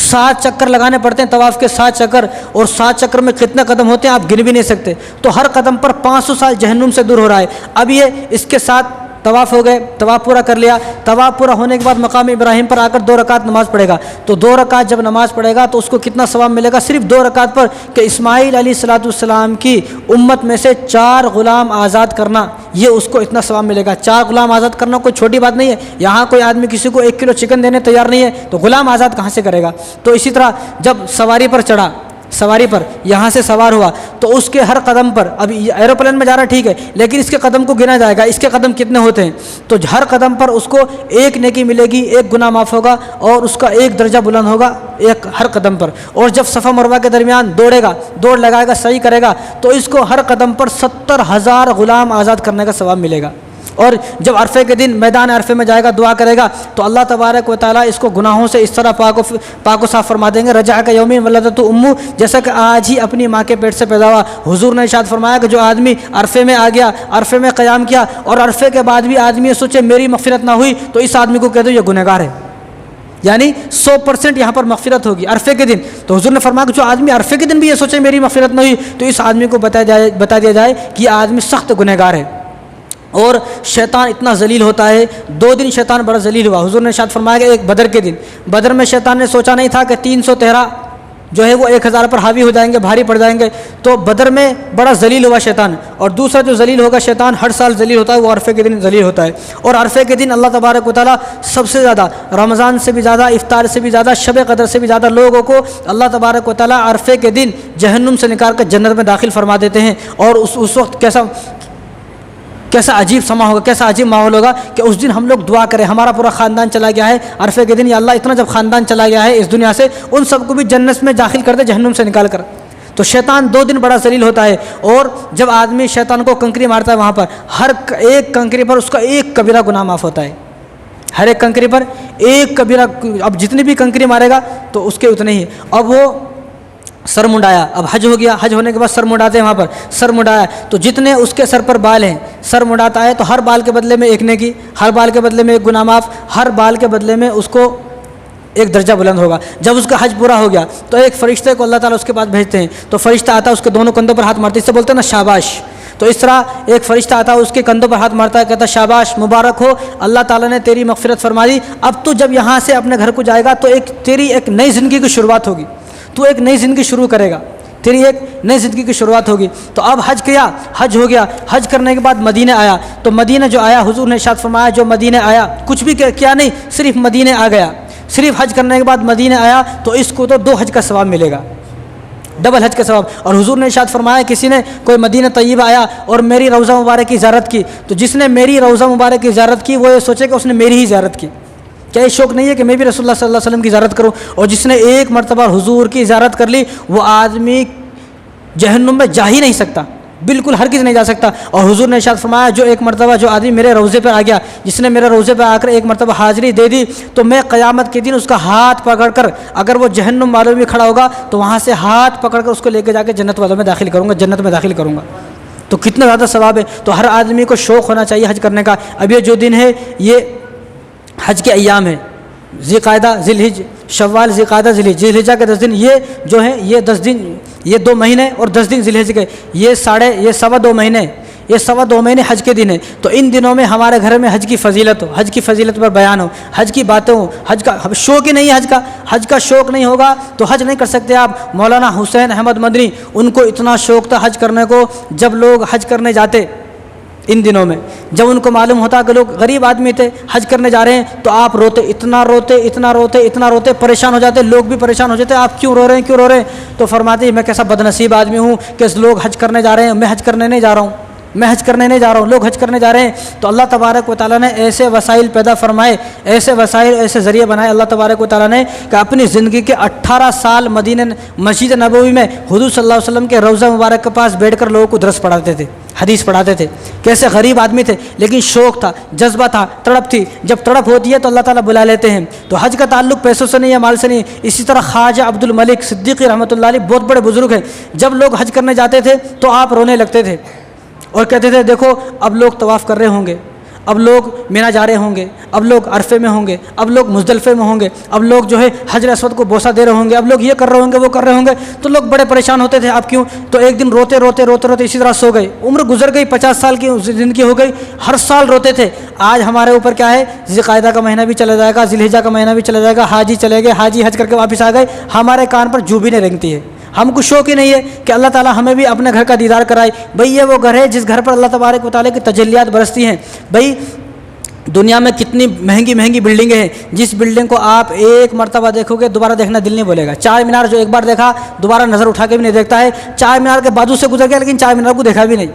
7 چکر لگانے پڑتے ہیں طواف کے، 7 چکر، اور 7 چکر میں کتنے قدم ہوتے ہیں آپ گن بھی نہیں سکتے، تو ہر قدم پر 500 سال جہنم سے دور ہو رہا ہے۔ اب یہ اس کے ساتھ طواف ہو گئے، طواف پورا کر لیا، طواف پورا ہونے کے بعد مقام ابراہیم پر آ کر 2 رکعت نماز پڑھے گا، تو 2 رکعت جب نماز پڑھے گا تو اس کو کتنا ثواب ملے گا؟ صرف 2 رکعت پر، کہ اسماعیل علیہ السلام کی امت میں سے 4 غلام آزاد کرنا، یہ اس کو اتنا ثواب ملے گا۔ 4 غلام آزاد کرنا کوئی چھوٹی بات نہیں ہے، یہاں کوئی آدمی کسی کو 1 کلو چکن دینے تیار نہیں ہے تو غلام آزاد کہاں سے کرے گا؟ تو اسی طرح جب سواری پر چڑھا، سواری پر یہاں سے سوار ہوا، تو اس کے ہر قدم پر، اب ایروپلین میں جا رہا ٹھیک ہے، لیکن اس کے قدم کو گنا جائے گا، اس کے قدم کتنے ہوتے ہیں، تو ہر قدم پر اس کو 1 نیکی ملے گی، 1 گناہ معاف ہوگا، اور اس کا 1 درجہ بلند ہوگا ہر قدم پر۔ اور جب صفا مروہ کے درمیان دوڑے گا، دوڑ لگائے گا، صحیح کرے گا، تو اس کو ہر قدم پر 70,000 غلام آزاد کرنے کا ثواب ملے گا۔ اور جب عرفے کے دن میدان عرفے میں جائے گا، دعا کرے گا، تو اللہ تبارک و تعالیٰ اس کو گناہوں سے اس طرح پاک و صاف فرما دیں گے، رجع کا یوم ولدت امو، جیسا کہ آج ہی اپنی ماں کے پیٹ سے پیدا ہوا۔ حضور نے ارشاد فرمایا کہ جو آدمی عرفے میں آ گیا، عرفے میں قیام کیا، اور عرفے کے بعد بھی آدمی یہ سوچے میری مغفرت نہ ہوئی، تو اس آدمی کو کہہ دو یہ گنہگار ہے، یعنی 100% یہاں پر مغفرت ہوگی عرفے کے دن۔ تو حضور نے فرمایا کہ جو آدمی عرفے کے دن بھی یہ سوچے میری مغفرت نہ ہوئی، تو اس آدمی کو بتا دیا جائے کہ یہ آدمی سخت گنہگار ہے۔ اور شیطان اتنا ذلیل ہوتا ہے، 2 دن شیطان بڑا ذلیل ہوا۔ حضور نے ارشاد فرمایا کہ ایک بدر کے دن، بدر میں شیطان نے سوچا نہیں تھا کہ 313 جو ہے وہ 1000 پر حاوی ہو جائیں گے، بھاری پڑ جائیں گے، تو بدر میں بڑا ذلیل ہوا شیطان۔ اور دوسرا جو ذلیل ہوگا شیطان، ہر سال ذلیل ہوتا ہے، وہ عرفے کے دن ذلیل ہوتا ہے۔ اور عرفے کے دن اللہ تبارک و تعالیٰ سب سے زیادہ، رمضان سے بھی زیادہ، افطار سے بھی زیادہ، شب قدر سے بھی زیادہ لوگوں کو اللہ تبارک و تعالیٰ عرفے کے دن جہنم سے نکال کر جنت میں داخل فرما دیتے ہیں۔ اور اس وقت کیسا عجیب سما ہوگا، کیسا عجیب ماحول ہوگا کہ اس دن ہم لوگ دعا کریں، ہمارا پورا خاندان چلا گیا ہے عرفے کے دن، یا اللہ اتنا جب خاندان چلا گیا ہے اس دنیا سے، ان سب کو بھی جنت میں داخل کر دے جہنم سے نکال کر۔ تو شیطان 2 دن بڑا ذلیل ہوتا ہے، اور جب آدمی شیطان کو کنکری مارتا ہے وہاں پر، ہر ایک کنکری پر اس کا 1 کبیرہ گناہ معاف ہوتا ہے، ہر ایک کنکری پر 1 کبیرہ۔ اب جتنی بھی کنکری مارے گا تو اس کے اتنے ہی۔ اب وہ سر منڈایا، اب حج ہو گیا، حج ہونے کے بعد سر منڈاتے ہیں، وہاں پر سر منڈایا تو جتنے اس کے سر پر بال ہیں، سر منڈاتا ہے تو ہر بال کے بدلے میں 1 نیکی، ہر بال کے بدلے میں 1 گناہ معاف، ہر بال کے بدلے میں اس کو 1 درجہ بلند ہوگا۔ جب اس کا حج پورا ہو گیا تو ایک فرشتے کو اللہ تعالیٰ اس کے پاس بھیجتے ہیں، تو فرشتہ آتا ہے، اس کے دونوں کندھوں پر ہاتھ مارتے، اس سے بولتے ہیں نا شاباش۔ تو اس طرح ایک فرشتہ آتا ہے، اس کے کندھوں پر ہاتھ مارتا ہے، کہتا ہے شاباش، مبارک ہو، اللہ تعالیٰ نے تیری مغفرت فرما دی، اب تو جب یہاں سے اپنے گھر کو جائے گا تو تیری ایک نئی زندگی کی شروعات ہوگی، تو ایک نئی زندگی شروع کرے گا، تیری ایک نئی زندگی کی شروعات ہوگی۔ تو اب حج کیا، حج ہو گیا، حج کرنے کے بعد مدینہ آیا، تو مدینہ جو آیا، حضور نے ارشاد فرمایا جو مدینہ آیا، کچھ بھی کیا نہیں، صرف مدینہ آ گیا، صرف حج کرنے کے بعد مدینہ آیا، تو اس کو تو 2 حج کا ثواب ملے گا، ڈبل حج کا ثواب۔ اور حضور نے ارشاد فرمایا کسی نے کوئی مدینہ طیبہ آیا اور میری روضہ مبارک کی زیارت کی، تو جس نے میری روضہ مبارک کی زیارت کی وہ یہ سوچے کہ اس نے میری ہی زیارت کی، کیا یہ شوق نہیں ہے کہ میں بھی رسول اللہ صلی اللہ علیہ وسلم کی زیارت کروں؟ اور جس نے 1 مرتبہ حضور کی زیارت کر لی، وہ آدمی جہنم میں جا ہی نہیں سکتا، بالکل ہرگز نہیں جا سکتا۔ اور حضور نے ارشاد فرمایا جو 1 مرتبہ جو آدمی میرے روضے پہ آ گیا، جس نے میرے روضے پہ آ کر 1 مرتبہ حاضری دے دی، تو میں قیامت کے دن اس کا ہاتھ پکڑ کر، اگر وہ جہنم والوں میں کھڑا ہوگا تو وہاں سے ہاتھ پکڑ کر اس کو لے کے جا کے جنت والوں میں داخل کروں گا، جنت میں داخل کروں گا۔ تو کتنا زیادہ ثواب ہے، تو ہر آدمی کو شوق ہونا چاہیے حج کرنے کا۔ اب یہ جو دن ہے یہ حج کے ایام ہے، ذی قعدہ، ذی الحج، شوال، ذی قعدہ، ذی الحج، ذی الحجہ کے 10 دن، یہ جو ہیں یہ 10 دن، یہ 2 مہینے اور 10 دن ذی الحج کے، یہ 2.25 مہینے، یہ 2.25 مہینے حج کے دن ہیں۔ تو ان دنوں میں ہمارے گھر میں حج کی فضیلت ہو، حج کی فضیلت پر بیان ہو، حج کی باتیں ہوں، حج کا شوق ہی نہیں ہے، حج کا شوق نہیں ہوگا تو حج نہیں کر سکتے آپ۔ مولانا حسین احمد مدنی، ان کو اتنا شوق تھا حج کرنے کو، جب لوگ حج کرنے جاتے ان دنوں میں، جب ان کو معلوم ہوتا کہ لوگ غریب آدمی تھے حج کرنے جا رہے ہیں، تو آپ روتے، اتنا روتے، پریشان ہو جاتے، لوگ بھی پریشان ہو جاتے، آپ کیوں رو رہے ہیں؟ تو فرماتے ہیں میں کیسا بد نصیب آدمی ہوں کہ لوگ حج کرنے جا رہے ہیں، میں حج کرنے نہیں جا رہا ہوں، میں حج کرنے نہیں جا رہا ہوں، لوگ حج کرنے جا رہے ہیں، تو اللہ تبارک و تعالیٰ نے ایسے وسائل پیدا فرمائے، ایسے وسائل ایسے ذریعے بنائے اللہ تبارک و تعالیٰ نے کہ اپنی زندگی کے 18 سال مدینہ مسجد نبوی میں حضور صلی اللہ علیہ وسلم کے روضہ مبارک کے پاس بیٹھ کر لوگوں کو درس پڑھاتے تھے، حدیث پڑھاتے تھے۔ کیسے غریب آدمی تھے لیکن شوق تھا، جذبہ تھا، تڑپ تھی، جب تڑپ ہوتی ہے تو اللہ تعالیٰ بلا لیتے ہیں۔ تو حج کا تعلق پیسوں سے نہیں ہے، مال سے نہیں ہے۔ اسی طرح خواجہ عبد الملک صدیقی رحمۃ اللہ علیہ بہت بڑے بزرگ ہیں، جب لوگ حج کرنے جاتے تھے تو آپ رونے لگتے تھے اور کہتے تھے دیکھو اب لوگ طواف کر رہے ہوں گے، اب لوگ مینا جا رہے ہوں گے، اب لوگ عرفے میں ہوں گے، اب لوگ مزدلفے میں ہوں گے، اب لوگ جو ہے حجر اسود کو بوسہ دے رہے ہوں گے، اب لوگ یہ کر رہے ہوں گے وہ کر رہے ہوں گے، تو لوگ بڑے پریشان ہوتے تھے اب کیوں؟ تو ایک دن روتے روتے روتے روتے اسی طرح سو گئے، عمر گزر گئی، 50 سال کی زندگی ہو گئی، ہر سال روتے تھے۔ آج ہمارے اوپر کیا ہے، ذی القعدہ کا مہینہ بھی چلا جائے گا، ذی الحجہ کا مہینہ بھی چلا جائے گا، حاجی چلے گئے، حاجی حج کر کے واپس آ گئے، ہمارے کان پر جو بھی نہیں رنگتی ہے۔ ہم کو شوق ہی نہیں ہے کہ اللہ تعالیٰ ہمیں بھی اپنے گھر کا دیدار کرائے۔ بھئی یہ وہ گھر ہے جس گھر پر اللہ تبارک و تعالیٰ کی تجلیات برستی ہیں۔ بھئی دنیا میں کتنی مہنگی مہنگی بلڈنگیں ہیں، جس بلڈنگ کو آپ ایک مرتبہ دیکھو گے دوبارہ دیکھنا دل نہیں بولے گا۔ چار مینار جو ایک بار دیکھا دوبارہ نظر اٹھا کے بھی نہیں دیکھتا ہے، چار مینار کے بازو سے گزر گیا لیکن چار مینار کو دیکھا بھی نہیں۔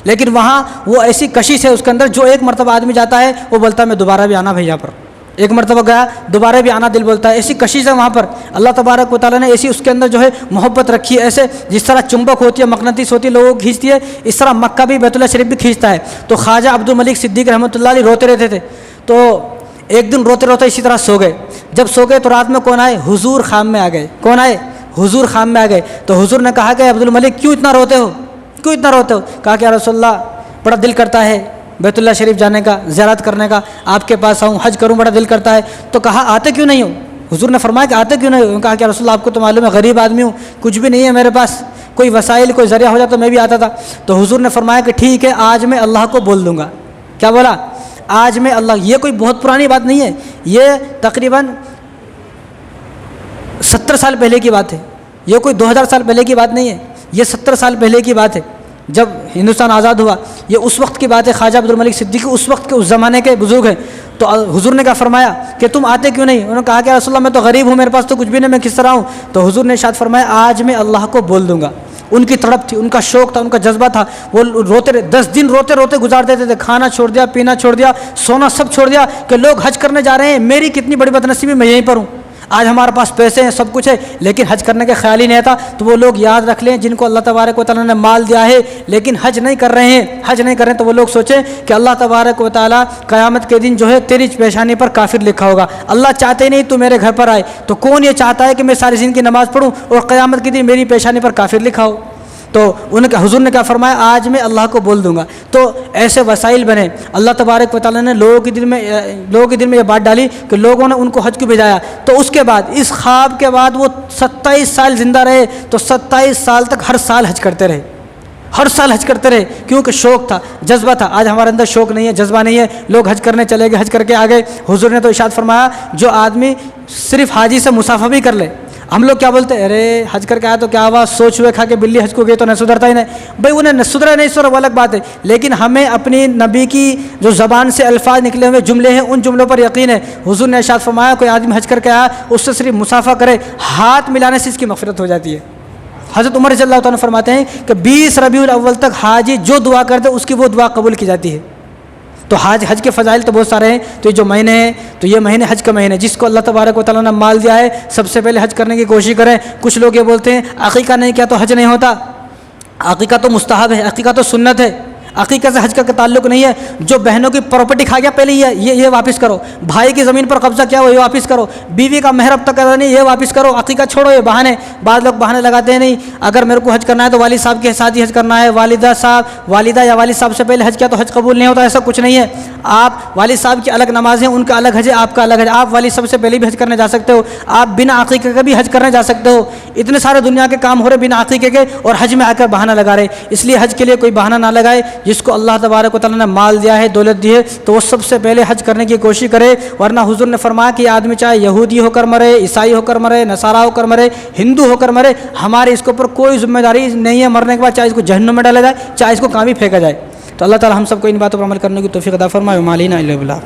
لیکن وہاں وہ ایسی کشش ہے اس کے اندر، جو ایک مرتبہ آدمی جاتا ہے وہ بولتا ہے میں دوبارہ بھی آنا بھائی، یہاں پر ایک مرتبہ گیا دوبارہ بھی آنا دل بولتا ہے، ایسی کشش ہے وہاں پر۔ اللہ تبارک و تعالیٰ نے ایسی اس کے اندر جو ہے محبت رکھی ہے، ایسے جس طرح چمبک ہوتی ہے، مقناطیس ہوتی ہے، لوگوں کو کھینچتی ہے، اس طرح مکہ بھی بیت اللہ شریف بھی کھینچتا ہے۔ تو خواجہ عبد الملک صدیق رحمۃ اللہ علیہ روتے رہتے تھے، تو ایک دن روتے روتے اسی طرح سو گئے۔ جب سو گئے تو رات میں کون آئے؟ حضور خام میں آ گئے۔ کون آئے؟ حضور خام میں آ گئے۔ تو حضور نے کہا کہ عبد الملک کیوں اتنا روتے ہو، کیوں اتنا روتے ہو؟ کہا کہ یا رسول اللہ بڑا دل کرتا ہے بیت اللہ شریف جانے کا، زیارت کرنے کا، آپ کے پاس آؤں، حج کروں، بڑا دل کرتا ہے۔ تو کہا آتے کیوں نہیں ہو؟ حضور نے فرمایا کہ آتے کیوں نہیں ہو؟ کہا کہ یا رسول اللہ آپ کو تو معلوم ہے غریب آدمی ہوں، کچھ بھی نہیں ہے میرے پاس، کوئی وسائل کوئی ذریعہ ہو جاتا تو میں بھی آتا تھا۔ تو حضور نے فرمایا کہ ٹھیک ہے آج میں اللہ کو بول دوں گا۔ کیا بولا؟ آج میں اللہ، یہ کوئی بہت پرانی بات نہیں ہے، یہ تقریباً 70 سال پہلے کی بات ہے، یہ کوئی 2000 سال پہلے کی بات نہیں ہے، یہ 70 سال پہلے کی بات ہے جب ہندوستان آزاد ہوا، یہ اس وقت کی بات ہے۔ خواجہ عبد الملک صدیقی اس وقت کے اس زمانے کے بزرگ ہیں۔ تو حضور نے کیا فرمایا کہ تم آتے کیوں نہیں؟ انہوں نے کہا کہ رسول اللہ میں تو غریب ہوں، میرے پاس تو کچھ بھی نہیں، میں کس طرح آؤں؟ تو حضور نے ارشاد فرمایا آج میں اللہ کو بول دوں گا۔ ان کی تڑپ تھی، ان کا شوق تھا، ان کا جذبہ تھا، وہ روتے رہے، 10 دن روتے روتے گزار دیتے تھے، کھانا چھوڑ دیا، پینا چھوڑ دیا، سونا سب چھوڑ دیا کہ لوگ حج کرنے جا رہے ہیں، میری کتنی بڑی بدنصیبی میں یہیں پر ہوں۔ آج ہمارے پاس پیسے ہیں، سب کچھ ہے، لیکن حج کرنے کا خیال ہی نہیں آتا۔ تو وہ لوگ یاد رکھ لیں جن کو اللہ تبارک و تعالیٰ نے مال دیا ہے لیکن حج نہیں کر رہے ہیں، حج نہیں کر رہے ہیں، تو وہ لوگ سوچیں کہ اللہ تبارک و تعالیٰ قیامت کے دن جو ہے تیری پیشانی پر کافر لکھا ہوگا۔ اللہ چاہتے ہی نہیں تو میرے گھر پر آئے، تو کون یہ چاہتا ہے کہ میں ساری زندگی نماز پڑھوں اور قیامت کے دن میری پیشانی پر کافر لکھا ہو؟ تو ان کا حضور نے کیا فرمایا آج میں اللہ کو بول دوں گا۔ تو ایسے وسائل بنے، اللہ تبارک و تعالیٰ نے لوگوں کے دل میں یہ بات ڈالی کہ لوگوں نے ان کو حج کو بھیجایا۔ تو اس کے بعد اس خواب کے بعد وہ 27 سال زندہ رہے، تو 27 سال تک ہر سال حج کرتے رہے، ہر سال حج کرتے رہے، کیونکہ شوق تھا، جذبہ تھا۔ آج ہمارے اندر شوق نہیں ہے، جذبہ نہیں ہے، لوگ حج کرنے چلے گئے، حج کر کے آ گئے۔ حضور نے تو ارشاد فرمایا جو آدمی صرف حاجی سے مسافہ بھی کر لے، ہم لوگ کیا بولتے ہیں ارے حج کر کے آیا تو کیا ہوا، سوچ ہوئے کھا کے بلی حج کو گئے تو نہ سدھرتا ہی نہیں۔ بھائی انہیں سدھرا نہیں سدھرا وہ الگ بات ہے، لیکن ہمیں اپنی نبی کی جو زبان سے الفاظ نکلے ہوئے جملے ہیں ان جملوں پر یقین ہے۔ حضور نے ارشاد فرمایا کوئی آدمی حج کر کے آیا، اس سے صرف مسافہ کرے، ہاتھ ملانے سے اس کی مغفرت ہو جاتی ہے۔ حضرت عمر رضی اللہ تعالیٰ فرماتے ہیں کہ 20 ربیع الاول تک حاجی جو دعا کرتے اس کی وہ دعا قبول کی جاتی ہے۔ تو حج کے فضائل تو بہت سارے ہیں، تو یہ جو مہینے ہیں تو یہ مہینے حج کا مہینے، جس کو اللہ تبارک و تعالیٰ نے مال دیا ہے سب سے پہلے حج کرنے کی کوشش کریں۔ کچھ لوگ یہ بولتے ہیں عقیقہ نہیں کیا تو حج نہیں ہوتا، عقیقہ تو مستحب ہے، عقیقہ تو سنت ہے، عقیقہ سے حج کا تعلق نہیں ہے۔ جو بہنوں کی پراپرٹی کھا گیا پہلے یہ واپس کرو، بھائی کی زمین پر قبضہ کیا ہو یہ واپس کرو، بیوی کا مہر اب تک ادا نہیں یہ واپس کرو، عقیقہ چھوڑو، یہ بہانے، بعض لوگ بہانے لگاتے ہیں نہیں اگر میرے کو حج کرنا ہے تو والد صاحب کے ساتھ ہی حج کرنا ہے، والدہ یا والد صاحب سے پہلے حج کیا تو حج قبول نہیں ہوتا، ایسا کچھ نہیں ہے۔ آپ والد صاحب کی الگ نماز ہیں، ان کا الگ حج ہے، آپ کا الگ حج، آپ والد صاحب سے پہلے بھی حج کرنے جا سکتے ہو، آپ بنا عقیقے کے بھی حج کرنے جا سکتے ہو۔ اتنے سارے دنیا کے کام ہو رہے بنا عقیقے کے اور حج میں آ کر بہانہ لگا رہے، اس لیے حج کے لیے کوئی بہانہ نہ لگائے۔ جس کو اللہ تبارک و تعالیٰ نے مال دیا ہے، دولت دی ہے، تو وہ سب سے پہلے حج کرنے کی کوشش کرے، ورنہ حضور نے فرمایا کہ آدمی چاہے یہودی ہو کر مرے، عیسائی ہو کر مرے، نصارہ ہو کر مرے، ہندو ہو کر مرے، ہمارے اس کے اوپر کوئی ذمہ داری نہیں ہے مرنے کے بعد، چاہے اس کو جہنم میں ڈالا جائے چاہے اس کو کہیں بھی پھینکا جائے۔ تو اللہ تعالیٰ ہم سب کو ان باتوں پر عمل کرنے کی توفیق عطا فرمائے۔ وما علینا الا البلاغ۔